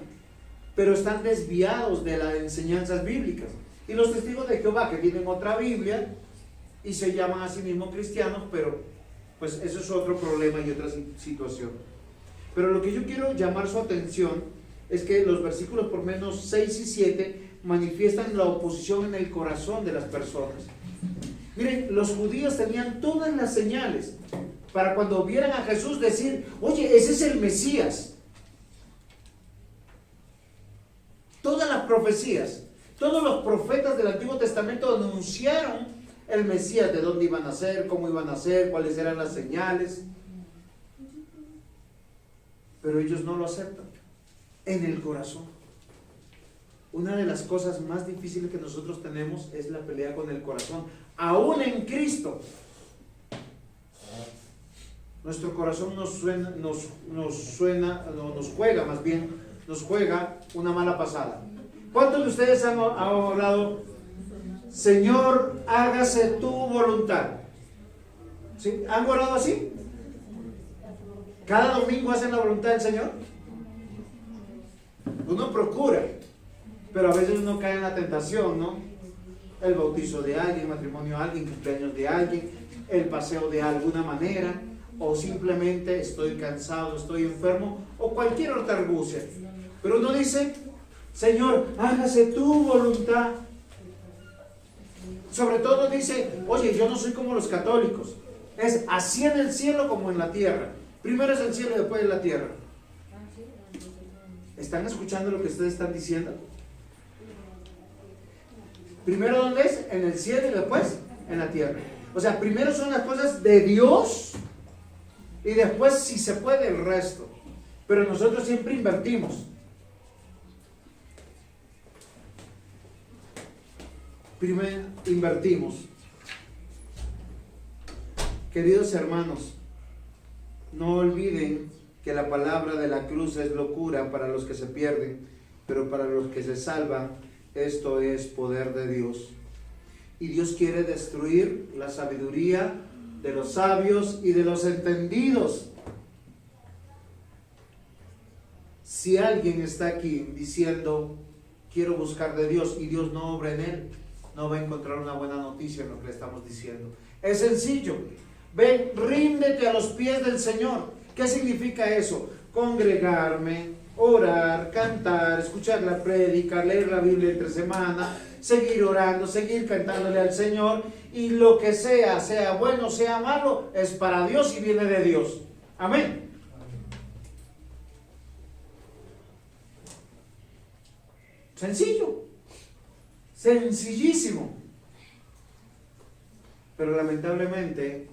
pero están desviados de las enseñanzas bíblicas. Y los testigos de Jehová que tienen otra Biblia y se llaman a sí mismos cristianos, pero pues eso es otro problema y otra situación. Pero lo que yo quiero llamar su atención es que los versículos por menos 6 y 7 manifiestan la oposición en el corazón de las personas. Miren, los judíos tenían todas las señales para cuando vieran a Jesús decir, oye, ese es el Mesías. Todas las profecías, todos los profetas del Antiguo Testamento anunciaron el Mesías, de dónde iban a ser, cómo iban a ser, cuáles eran las señales. Pero ellos no lo aceptan en el corazón. Una de las cosas más difíciles que nosotros tenemos es la pelea con el corazón, aún en Cristo. Nuestro corazón nos juega una mala pasada. ¿Cuántos de ustedes han orado, Señor, hágase tu voluntad? ¿Sí? ¿Han orado así? ¿Cada domingo hacen la voluntad del Señor? Uno procura, pero a veces uno cae en la tentación, ¿no? El bautizo de alguien, el matrimonio de alguien, cumpleaños de alguien, el paseo de alguna manera, o simplemente estoy cansado, estoy enfermo, o cualquier otra argucia. Pero uno dice, Señor, hágase tu voluntad. Sobre todo dice, oye, yo no soy como los católicos. Es así en el cielo como en la tierra. Primero es el cielo y después es la tierra. ¿Están escuchando lo que ustedes están diciendo? Primero, ¿dónde es? En el cielo y después en la tierra. O sea, primero son las cosas de Dios y después, si se puede, el resto. Pero nosotros siempre invertimos. Primero invertimos. Queridos hermanos, no olviden que la palabra de la cruz es locura para los que se pierden, pero para los que se salvan, esto es poder de Dios. Y Dios quiere destruir la sabiduría de los sabios y de los entendidos. Si alguien está aquí diciendo, quiero buscar de Dios, y Dios no obra en él, no va a encontrar una buena noticia en lo que le estamos diciendo. Es sencillo. Ven, ríndete a los pies del Señor. ¿Qué significa eso? Congregarme, orar, cantar, escuchar la prédica, leer la Biblia entre semana, seguir orando, seguir cantándole al Señor, y lo que sea, sea bueno, sea malo, es para Dios y viene de Dios. Amén. Sencillo, sencillísimo. Pero lamentablemente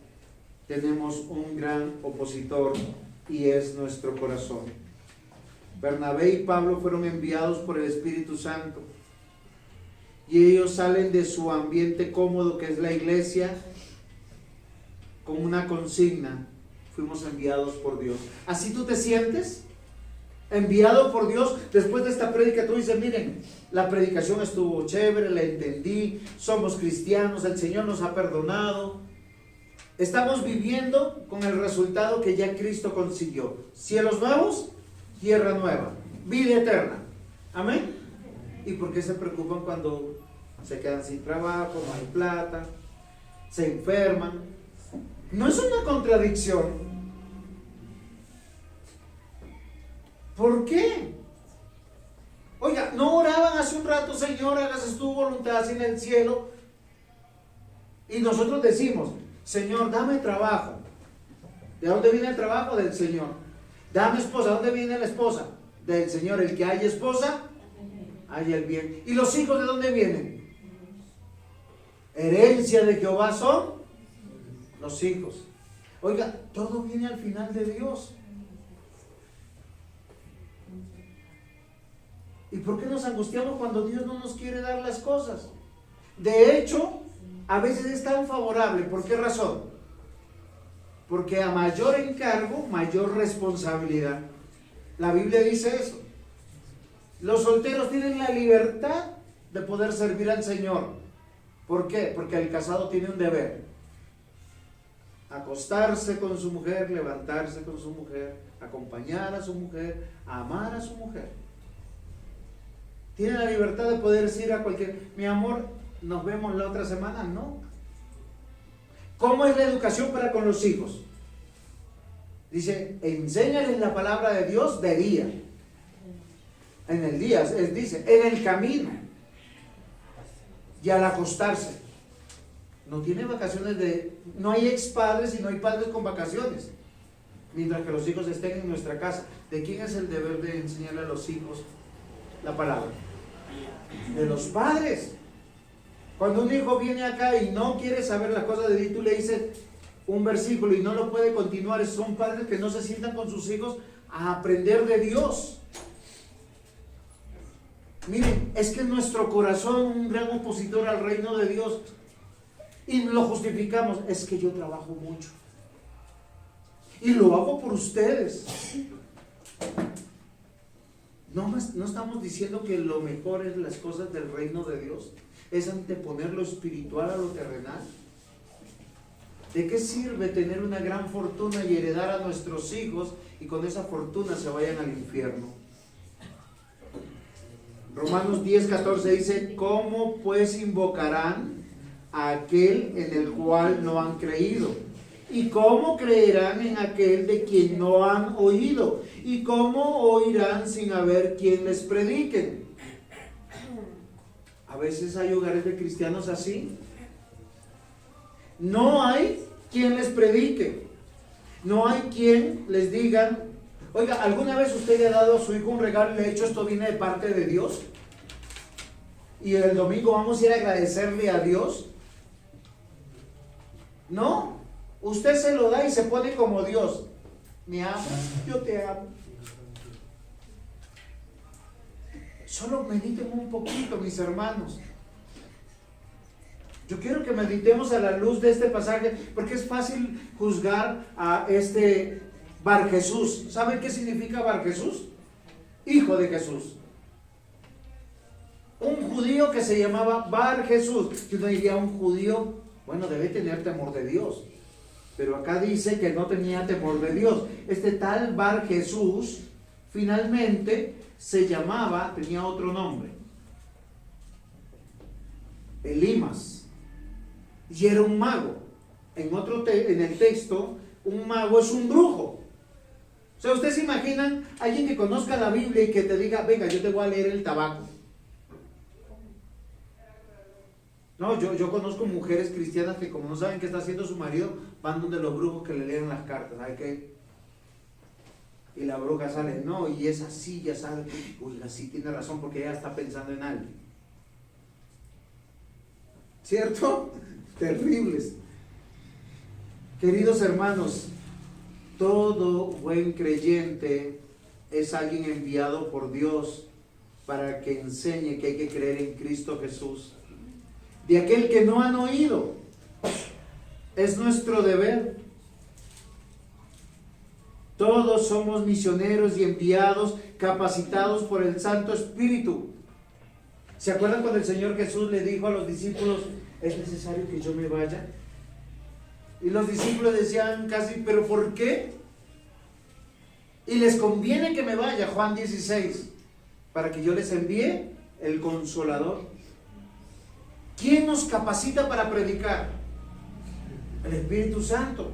tenemos un gran opositor y es nuestro corazón. Bernabé y Pablo fueron enviados por el Espíritu Santo y ellos salen de su ambiente cómodo que es la iglesia con una consigna: fuimos enviados por Dios. ¿Así tú te sientes? Enviado por Dios. Después de esta prédica tú dices: miren, la predicación estuvo chévere, la entendí, somos cristianos, el Señor nos ha perdonado, estamos viviendo con el resultado que ya Cristo consiguió: cielos nuevos, tierra nueva, vida eterna. Amén. ¿Y por qué se preocupan cuando se quedan sin trabajo, no hay plata, se enferman? No es una contradicción. ¿Por qué? Oiga, ¿no oraban hace un rato: Señor, hágase tu voluntad así en el cielo? Y nosotros decimos: Señor, dame trabajo. ¿De dónde viene el trabajo? Del Señor. Dame esposa. ¿De dónde viene la esposa? Del Señor. El que haya esposa, haya el bien. ¿Y los hijos de dónde vienen? Herencia de Jehová son los hijos. Oiga, todo viene al final de Dios. ¿Y por qué nos angustiamos cuando Dios no nos quiere dar las cosas? De hecho, a veces es tan favorable. ¿Por qué razón? Porque a mayor encargo, mayor responsabilidad. La Biblia dice eso. Los solteros tienen la libertad de poder servir al Señor. ¿Por qué? Porque el casado tiene un deber: acostarse con su mujer, levantarse con su mujer, acompañar a su mujer, amar a su mujer. Tiene la libertad de poder decir a cualquier: mi amor, nos vemos la otra semana. No. ¿Cómo es la educación para con los hijos? Dice: enséñales la palabra de Dios de día. En el día, dice, en el camino y al acostarse. No tiene vacaciones no hay expadres y no hay padres con vacaciones. Mientras que los hijos estén en nuestra casa. ¿De quién es el deber de enseñarle a los hijos la palabra? De los padres. Cuando un hijo viene acá y no quiere saber las cosas de Dios, tú le dices un versículo y no lo puede continuar. Son padres que no se sientan con sus hijos a aprender de Dios. Miren, es que nuestro corazón es un gran opositor al reino de Dios y lo justificamos: es que yo trabajo mucho y lo hago por ustedes. No estamos diciendo que lo mejor es las cosas del reino de Dios, es anteponer lo espiritual a lo terrenal. ¿De qué sirve tener una gran fortuna y heredar a nuestros hijos y con esa fortuna se vayan al infierno? Romanos 10:14 dice: ¿cómo pues invocarán a aquel en el cual no han creído? ¿Y cómo creerán en aquel de quien no han oído? ¿Y cómo oirán sin haber quien les predique? A veces hay hogares de cristianos así. No hay quien les predique. No hay quien les diga: oiga, ¿alguna vez usted le ha dado a su hijo un regalo y le ha dicho: esto viene de parte de Dios? Y el domingo vamos a ir a agradecerle a Dios. No. Usted se lo da y se pone como Dios: me amas, yo te amo. Solo mediten un poquito, mis hermanos. Yo quiero que meditemos a la luz de este pasaje, porque es fácil juzgar a este Bar Jesús. ¿Saben qué significa Bar Jesús? Hijo de Jesús. Un judío que se llamaba Bar Jesús. Yo no diría un judío, bueno, debe tener temor de Dios. Pero acá dice que no tenía temor de Dios. Este tal Bar Jesús finalmente tenía otro nombre: Elimas. Y era un mago. En el texto, un mago es un brujo. O sea, ¿ustedes se imaginan alguien que conozca la Biblia y que te diga: venga, yo te voy a leer el tabaco? No, yo conozco mujeres cristianas que, como no saben qué está haciendo su marido, van donde los brujos que le leen las cartas. ¿Sabe qué? Y la bruja sale: no, y es así, ya sabe. Uy, así tiene razón, porque ella está pensando en alguien. ¿Cierto? Terribles. Queridos hermanos, todo buen creyente es alguien enviado por Dios para que enseñe que hay que creer en Cristo Jesús. De aquel que no han oído, es nuestro deber. Todos somos misioneros y enviados, capacitados por el Santo Espíritu. ¿Se acuerdan cuando el Señor Jesús le dijo a los discípulos, es necesario que yo me vaya? Y los discípulos decían casi, ¿pero por qué? Y les conviene que me vaya, Juan 16, para que yo les envíe el Consolador. ¿Quién nos capacita para predicar? El Espíritu Santo.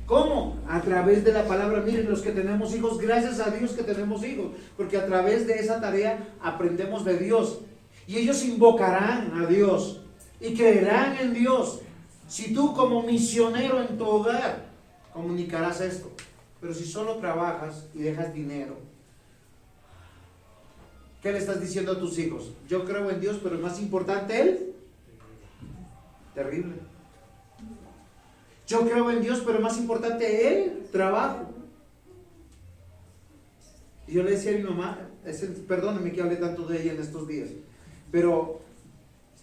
¿Cómo? A través de la palabra. Miren, los que tenemos hijos, gracias a Dios que tenemos hijos, porque a través de esa tarea aprendemos de Dios. Y ellos invocarán a Dios y creerán en Dios. Si tú como misionero en tu hogar comunicarás esto, pero si solo trabajas y dejas dinero, ¿qué le estás diciendo a tus hijos? Yo creo en Dios, pero es más importante Él. Terrible. Yo creo en Dios, pero es más importante el trabajo. Y yo le decía a mi mamá, perdónenme que hable tanto de ella en estos días, pero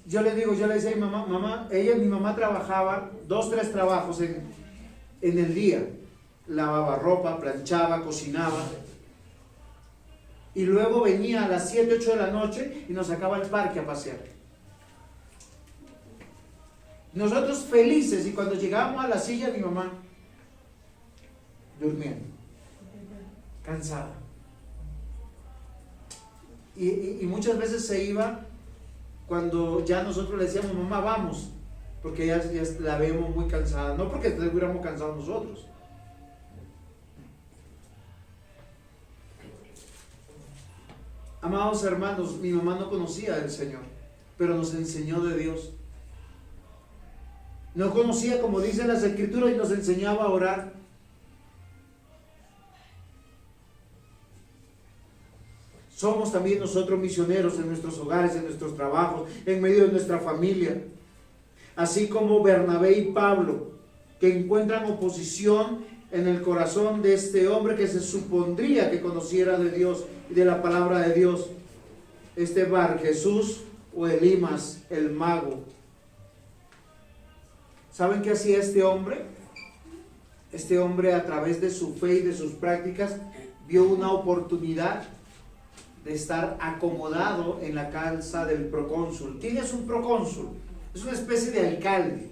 yo le decía a mi mamá, mi mamá trabajaba 2, 3 trabajos en el día. Lavaba ropa, planchaba, cocinaba. Y luego venía a las 7, 8 de la noche y nos sacaba al parque a pasear. Nosotros felices, y cuando llegábamos a la silla, mi mamá durmiendo, cansada. Y muchas veces se iba cuando ya nosotros le decíamos, mamá, vamos, porque ya la vemos muy cansada, no porque estuviéramos cansados nosotros. Amados hermanos, mi mamá no conocía del Señor, pero nos enseñó de Dios. No conocía, como dicen las Escrituras, y nos enseñaba a orar. Somos también nosotros misioneros en nuestros hogares, en nuestros trabajos, en medio de nuestra familia. Así como Bernabé y Pablo, que encuentran oposición en el corazón de este hombre que se supondría que conociera de Dios y de la palabra de Dios. Este Bar Jesús o Elimas, el mago. ¿Saben qué hacía este hombre? Este hombre, a través de su fe y de sus prácticas, vio una oportunidad de estar acomodado en la casa del procónsul. ¿Quién es un procónsul? Es una especie de alcalde.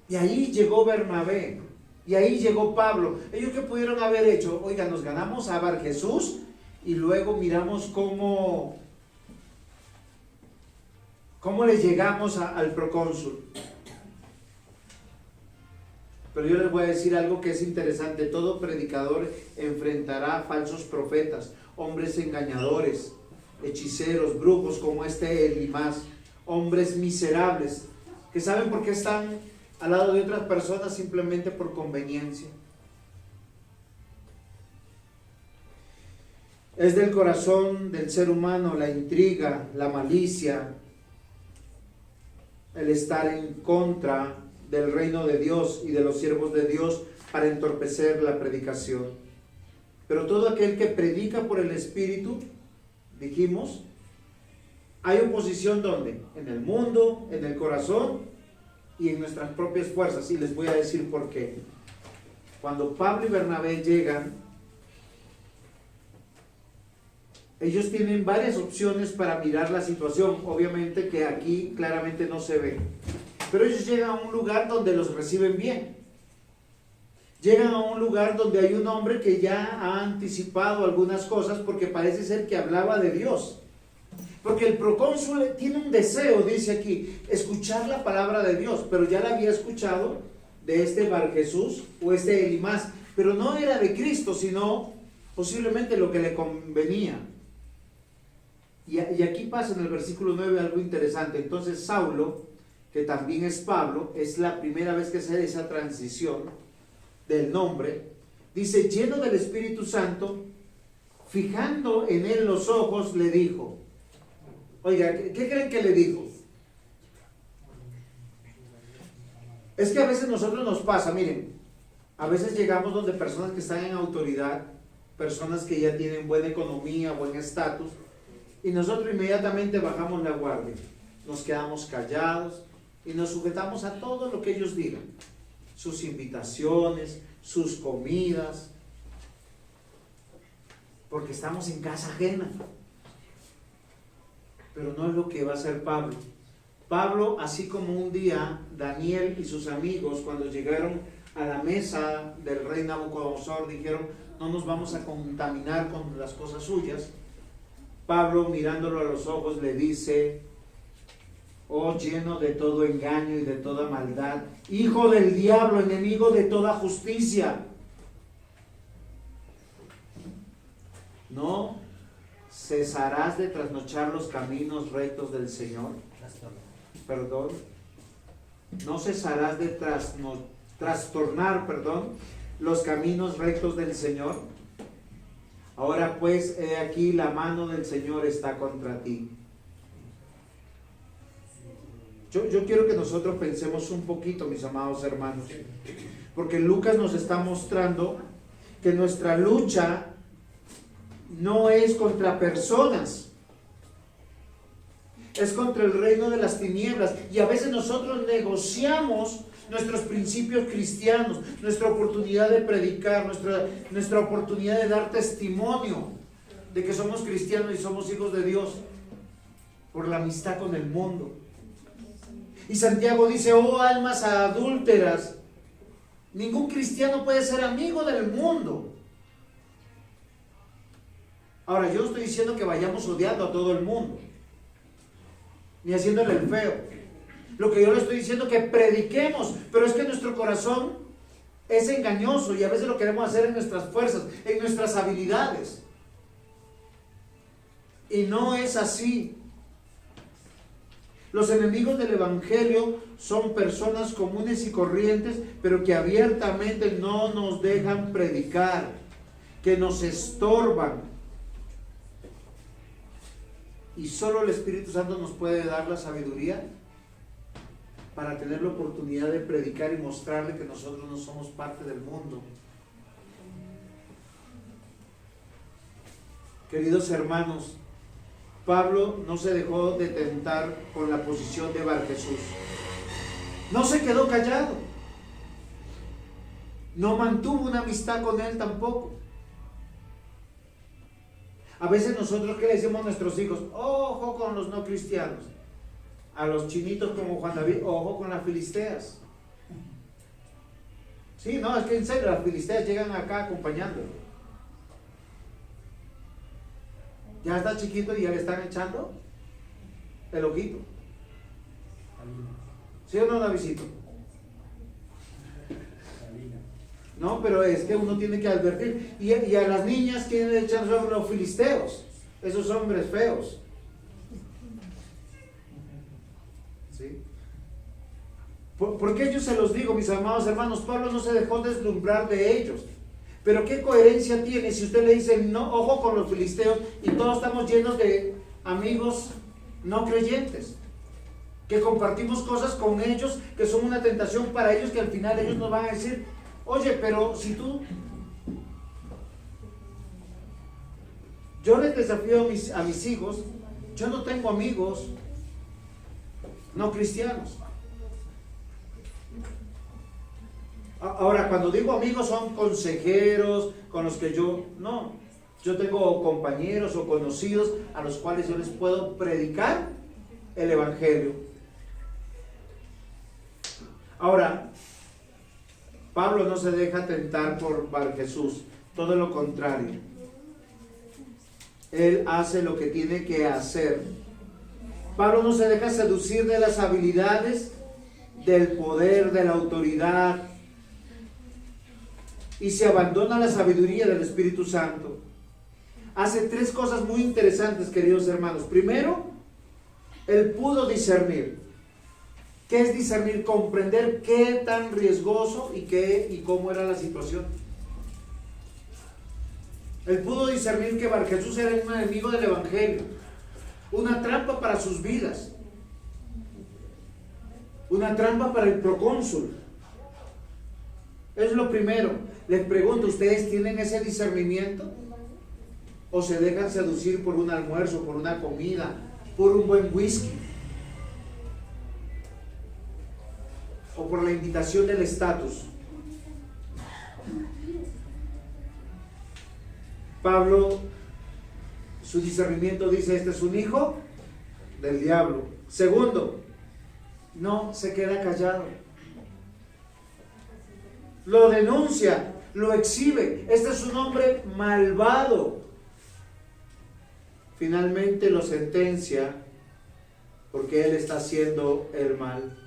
Y ahí llegó Bernabé, y ahí llegó Pablo. ¿Ellos qué pudieron haber hecho? Oiga, nos ganamos a Bar Jesús y luego miramos cómo le llegamos al procónsul. Pero yo les voy a decir algo que es interesante. Todo predicador enfrentará falsos profetas, hombres engañadores, hechiceros, brujos como este Elimas, hombres miserables, que saben por qué están al lado de otras personas simplemente por conveniencia. Es del corazón del ser humano la intriga, la malicia, el estar en contra del reino de Dios y de los siervos de Dios para entorpecer la predicación. Pero todo aquel que predica por el Espíritu, dijimos, hay oposición ¿dónde? En el mundo, en el corazón y en nuestras propias fuerzas. Y les voy a decir por qué. Cuando Pablo y Bernabé llegan, ellos tienen varias opciones para mirar la situación, obviamente que aquí claramente no se ve, pero ellos llegan a un lugar donde los reciben bien. Llegan a un lugar donde hay un hombre que ya ha anticipado algunas cosas porque parece ser que hablaba de Dios. Porque el procónsul tiene un deseo, dice aquí, escuchar la palabra de Dios, pero ya la había escuchado de este Bar Jesús o este Elimas, pero no era de Cristo, sino posiblemente lo que le convenía. Y aquí pasa en el versículo 9 algo interesante. Entonces Saulo, que también es Pablo, es la primera vez que se hace esa transición del nombre, dice, lleno del Espíritu Santo, fijando en él los ojos, le dijo. Oiga, ¿qué creen que le dijo? Es que a veces nosotros nos pasa, miren, a veces llegamos donde personas que están en autoridad personas que ya tienen buena economía, buen estatus, y nosotros inmediatamente bajamos la guardia, nos quedamos callados y nos sujetamos a todo lo que ellos digan, sus invitaciones, sus comidas, porque estamos en casa ajena. Pero no es lo que va a hacer Pablo. Pablo, así como un día Daniel y sus amigos, cuando llegaron a la mesa del rey Nabucodonosor, dijeron: no nos vamos a contaminar con las cosas suyas. Pablo, mirándolo a los ojos, le dice: oh, lleno de todo engaño y de toda maldad, hijo del diablo, enemigo de toda justicia, ¿no cesarás de trasnochar los caminos rectos del Señor? Perdón. No cesarás de trastornar los caminos rectos del Señor. Ahora pues, he aquí, la mano del Señor está contra ti. Yo quiero que nosotros pensemos un poquito, mis amados hermanos, porque Lucas nos está mostrando que nuestra lucha no es contra personas, es contra el reino de las tinieblas. Y a veces nosotros negociamos nuestros principios cristianos, nuestra oportunidad de predicar, nuestra oportunidad de dar testimonio de que somos cristianos y somos hijos de Dios, por la amistad con el mundo. Y Santiago dice: oh, almas adúlteras, ningún cristiano puede ser amigo del mundo. Ahora, yo no estoy diciendo que vayamos odiando a todo el mundo, ni haciéndole el feo. Lo que yo le estoy diciendo es que prediquemos, pero es que nuestro corazón es engañoso y a veces lo queremos hacer en nuestras fuerzas, en nuestras habilidades. Y no es así. Los enemigos del Evangelio son personas comunes y corrientes, pero que abiertamente no nos dejan predicar, que nos estorban. Y solo el Espíritu Santo nos puede dar la sabiduría para tener la oportunidad de predicar y mostrarle que nosotros no somos parte del mundo. Queridos hermanos, Pablo no se dejó de tentar con la posición de Barjesús. No se quedó callado. No mantuvo una amistad con él tampoco. A veces nosotros, ¿qué le decimos a nuestros hijos? Ojo con los no cristianos. A los chinitos como Juan David, ojo con las filisteas. Sí, no, es que en serio, las filisteas llegan acá acompañándolo. Ya está chiquito y ya le están echando el ojito. ¿Sí o no, Davidito? No, pero es que uno tiene que advertir. Y a las niñas quieren echar sobre los filisteos, esos hombres feos. ¿Sí? ¿Por qué yo se los digo, mis amados hermanos? Pablo no se dejó deslumbrar de ellos. Pero ¿qué coherencia tiene si usted le dice no, ojo con los filisteos, y todos estamos llenos de amigos no creyentes, que compartimos cosas con ellos que son una tentación para ellos, que al final ellos nos van a decir: oye, pero si tú... Yo les desafío a mis hijos, yo no tengo amigos no cristianos. Ahora, cuando digo amigos, son consejeros con los que yo tengo compañeros o conocidos a los cuales yo les puedo predicar el Evangelio. Ahora, Pablo no se deja tentar por Barjesús, todo lo contrario. Él hace lo que tiene que hacer. Pablo no se deja seducir de las habilidades, del poder, de la autoridad, y se abandona a la sabiduría del Espíritu Santo. Hace tres cosas muy interesantes, queridos hermanos. Primero, él pudo discernir. ¿Qué es discernir? Comprender qué tan riesgoso y cómo era la situación. Él pudo discernir que Barjesús era un enemigo del Evangelio, una trampa para sus vidas, una trampa para el procónsul. Es lo primero. Les pregunto, ¿ustedes tienen ese discernimiento? o se dejan seducir por un almuerzo, por una comida, por un buen whisky, o por la invitación del estatus. Pablo, su discernimiento dice: este es un hijo del diablo. Segundo, no se queda callado, lo denuncia, lo exhibe. Este es un hombre malvado. Finalmente lo sentencia porque él está haciendo el mal.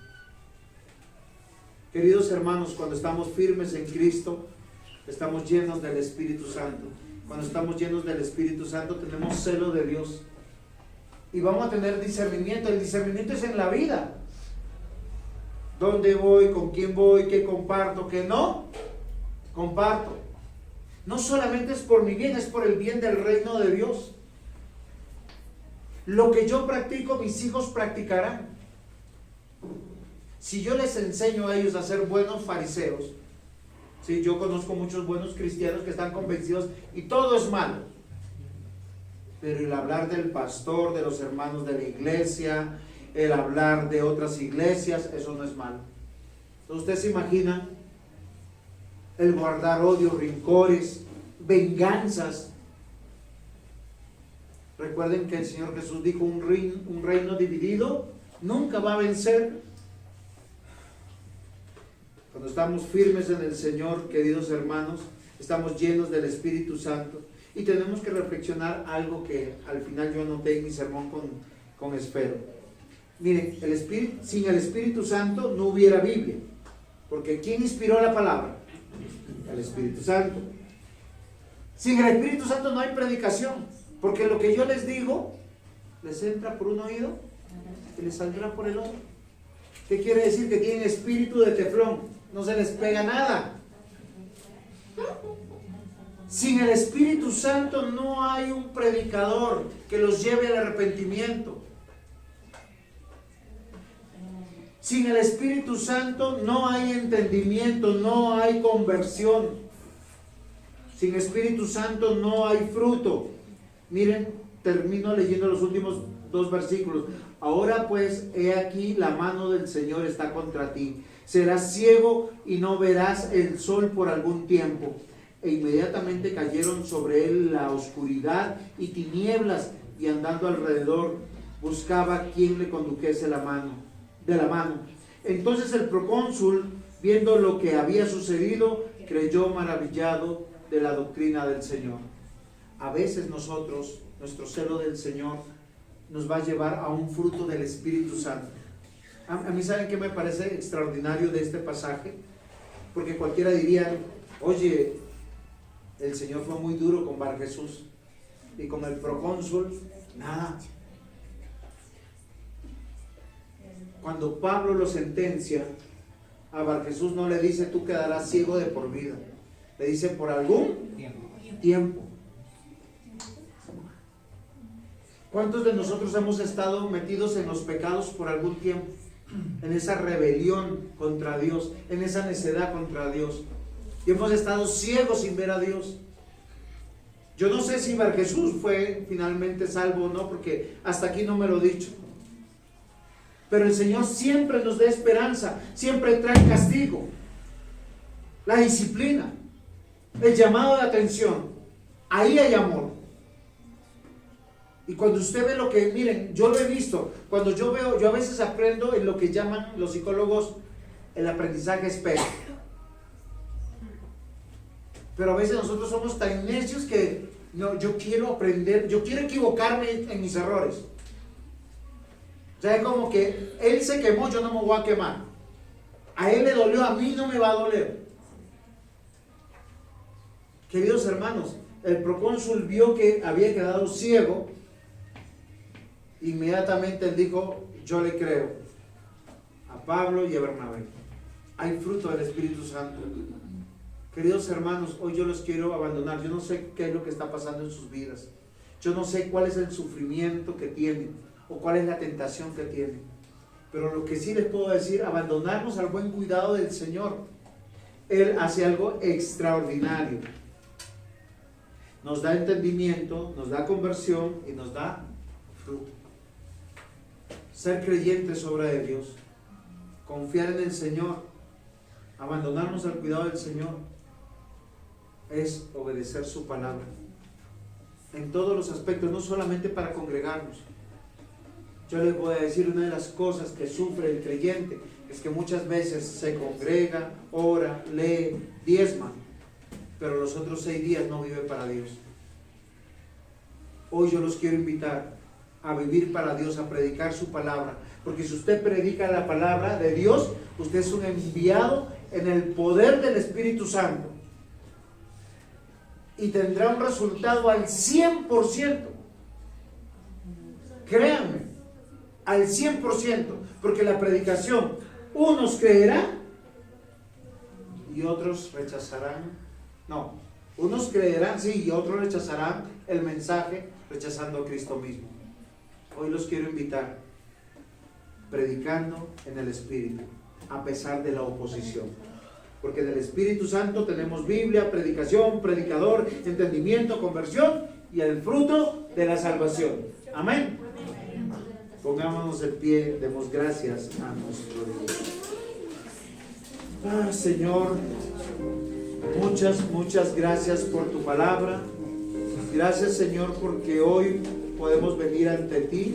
Queridos hermanos, cuando estamos firmes en Cristo, estamos llenos del Espíritu Santo. Cuando estamos llenos del Espíritu Santo, tenemos celo de Dios y vamos a tener discernimiento. El discernimiento es en la vida. ¿Dónde voy? ¿Con quién voy? ¿Qué comparto? ¿Qué no comparto? No solamente es por mi bien, es por el bien del reino de Dios. Lo que yo practico, mis hijos practicarán. Si yo les enseño a ellos a ser buenos fariseos, ¿sí? Yo conozco muchos buenos cristianos que están convencidos y todo es malo. Pero el hablar del pastor, de los hermanos de la iglesia, el hablar de otras iglesias, eso no es malo. Entonces, ¿usted se imagina el guardar odio, rencores, venganzas? Recuerden que el Señor Jesús dijo: un reino dividido nunca va a vencer. Cuando estamos firmes en el Señor, queridos hermanos, estamos llenos del Espíritu Santo. Y tenemos que reflexionar algo que al final yo anoté en mi sermón con esmero. Miren, sin el Espíritu Santo no hubiera Biblia. Porque ¿quién inspiró la palabra? El Espíritu Santo. Sin el Espíritu Santo no hay predicación. Porque lo que yo les digo, les entra por un oído y les saldrá por el otro. ¿Qué quiere decir? Que tienen espíritu de teflón. No se les pega nada. Sin el Espíritu Santo no hay un predicador que los lleve al arrepentimiento. Sin el Espíritu Santo no hay entendimiento, no hay conversión. Sin Espíritu Santo no hay fruto. Miren, termino leyendo los últimos 2 versículos. Ahora pues, he aquí, la mano del Señor está contra ti. Serás ciego y no verás el sol por algún tiempo. E inmediatamente cayeron sobre él la oscuridad y tinieblas, y andando alrededor buscaba quien le condujese de la mano. Entonces el procónsul, viendo lo que había sucedido, creyó maravillado de la doctrina del Señor. A veces nosotros, nuestro celo del Señor nos va a llevar a un fruto del Espíritu Santo. A mí, ¿saben qué me parece extraordinario de este pasaje? Porque cualquiera diría: oye, el Señor fue muy duro con Bar Jesús y con el procónsul, nada. Cuando Pablo lo sentencia, a Bar Jesús no le dice: tú quedarás ciego de por vida. Le dice: por algún tiempo. ¿Cuántos de nosotros hemos estado metidos en los pecados por algún tiempo? En esa rebelión contra Dios, en esa necedad contra Dios. Y hemos estado ciegos sin ver a Dios. Yo no sé si Bar Jesús fue finalmente salvo o no, porque hasta aquí no me lo he dicho. Pero el Señor siempre nos da esperanza, siempre trae castigo, la disciplina, el llamado de atención. Ahí hay amor. Y cuando usted ve lo que, miren, yo lo he visto, cuando yo veo, yo a veces aprendo en lo que llaman los psicólogos el aprendizaje espejo. Pero a veces nosotros somos tan necios que no, yo quiero aprender, yo quiero equivocarme en mis errores. O sea, es como que él se quemó, yo no me voy a quemar. A él le dolió, a mí no me va a doler. Queridos hermanos, el procónsul vio que había quedado ciego. Inmediatamente él dijo: yo le creo a Pablo y a Bernabé. Hay fruto del Espíritu Santo. Queridos hermanos, hoy yo los quiero abandonar. Yo no sé qué es lo que está pasando en sus vidas. Yo no sé cuál es el sufrimiento que tienen o cuál es la tentación que tienen. Pero lo que sí les puedo decir: abandonarnos al buen cuidado del Señor. Él hace algo extraordinario. nos da entendimiento, nos da conversión y nos da fruto. Ser creyentes obra de Dios, confiar en el Señor, abandonarnos al cuidado del Señor, es obedecer su palabra en todos los aspectos, no solamente para congregarnos. Yo les voy a decir, una de las cosas que sufre el creyente es que muchas veces se congrega, ora, lee, diezma, pero los otros 6 días no vive para Dios. Hoy yo los quiero invitar a vivir para Dios, a predicar su palabra, porque si usted predica la palabra de Dios, usted es un enviado en el poder del Espíritu Santo y tendrá un resultado al 100%. Créanme, al 100%, porque la predicación, unos creerán y otros rechazarán. No, unos creerán, sí, y otros rechazarán el mensaje, rechazando a Cristo mismo. Hoy los quiero invitar, predicando en el Espíritu, a pesar de la oposición. Porque del Espíritu Santo tenemos Biblia, predicación, predicador, entendimiento, conversión y el fruto de la salvación. Amén. Pongámonos de pie, demos gracias a nuestro Dios. Señor, muchas gracias por tu palabra. Gracias, Señor, porque hoy podemos venir ante ti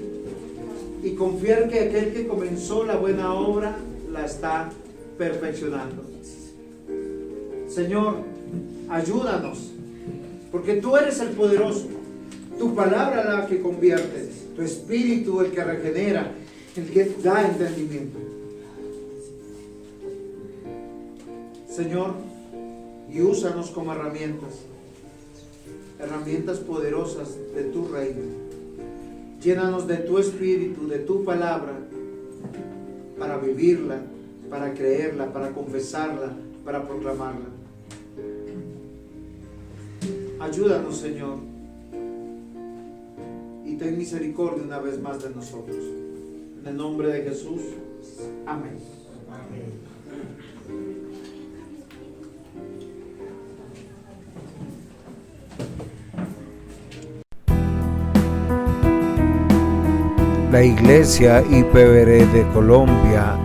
y confiar que aquel que comenzó la buena obra la está perfeccionando. Señor, ayúdanos, porque tú eres el poderoso, tu palabra la que convierte, tu espíritu el que regenera, el que da entendimiento. Señor, y úsanos como herramientas poderosas de tu reino. Llénanos de tu espíritu, de tu palabra, para vivirla, para creerla, para confesarla, para proclamarla. Ayúdanos, Señor, y ten misericordia una vez más de nosotros. En el nombre de Jesús. Amén. Amén. La Iglesia IPVR de Colombia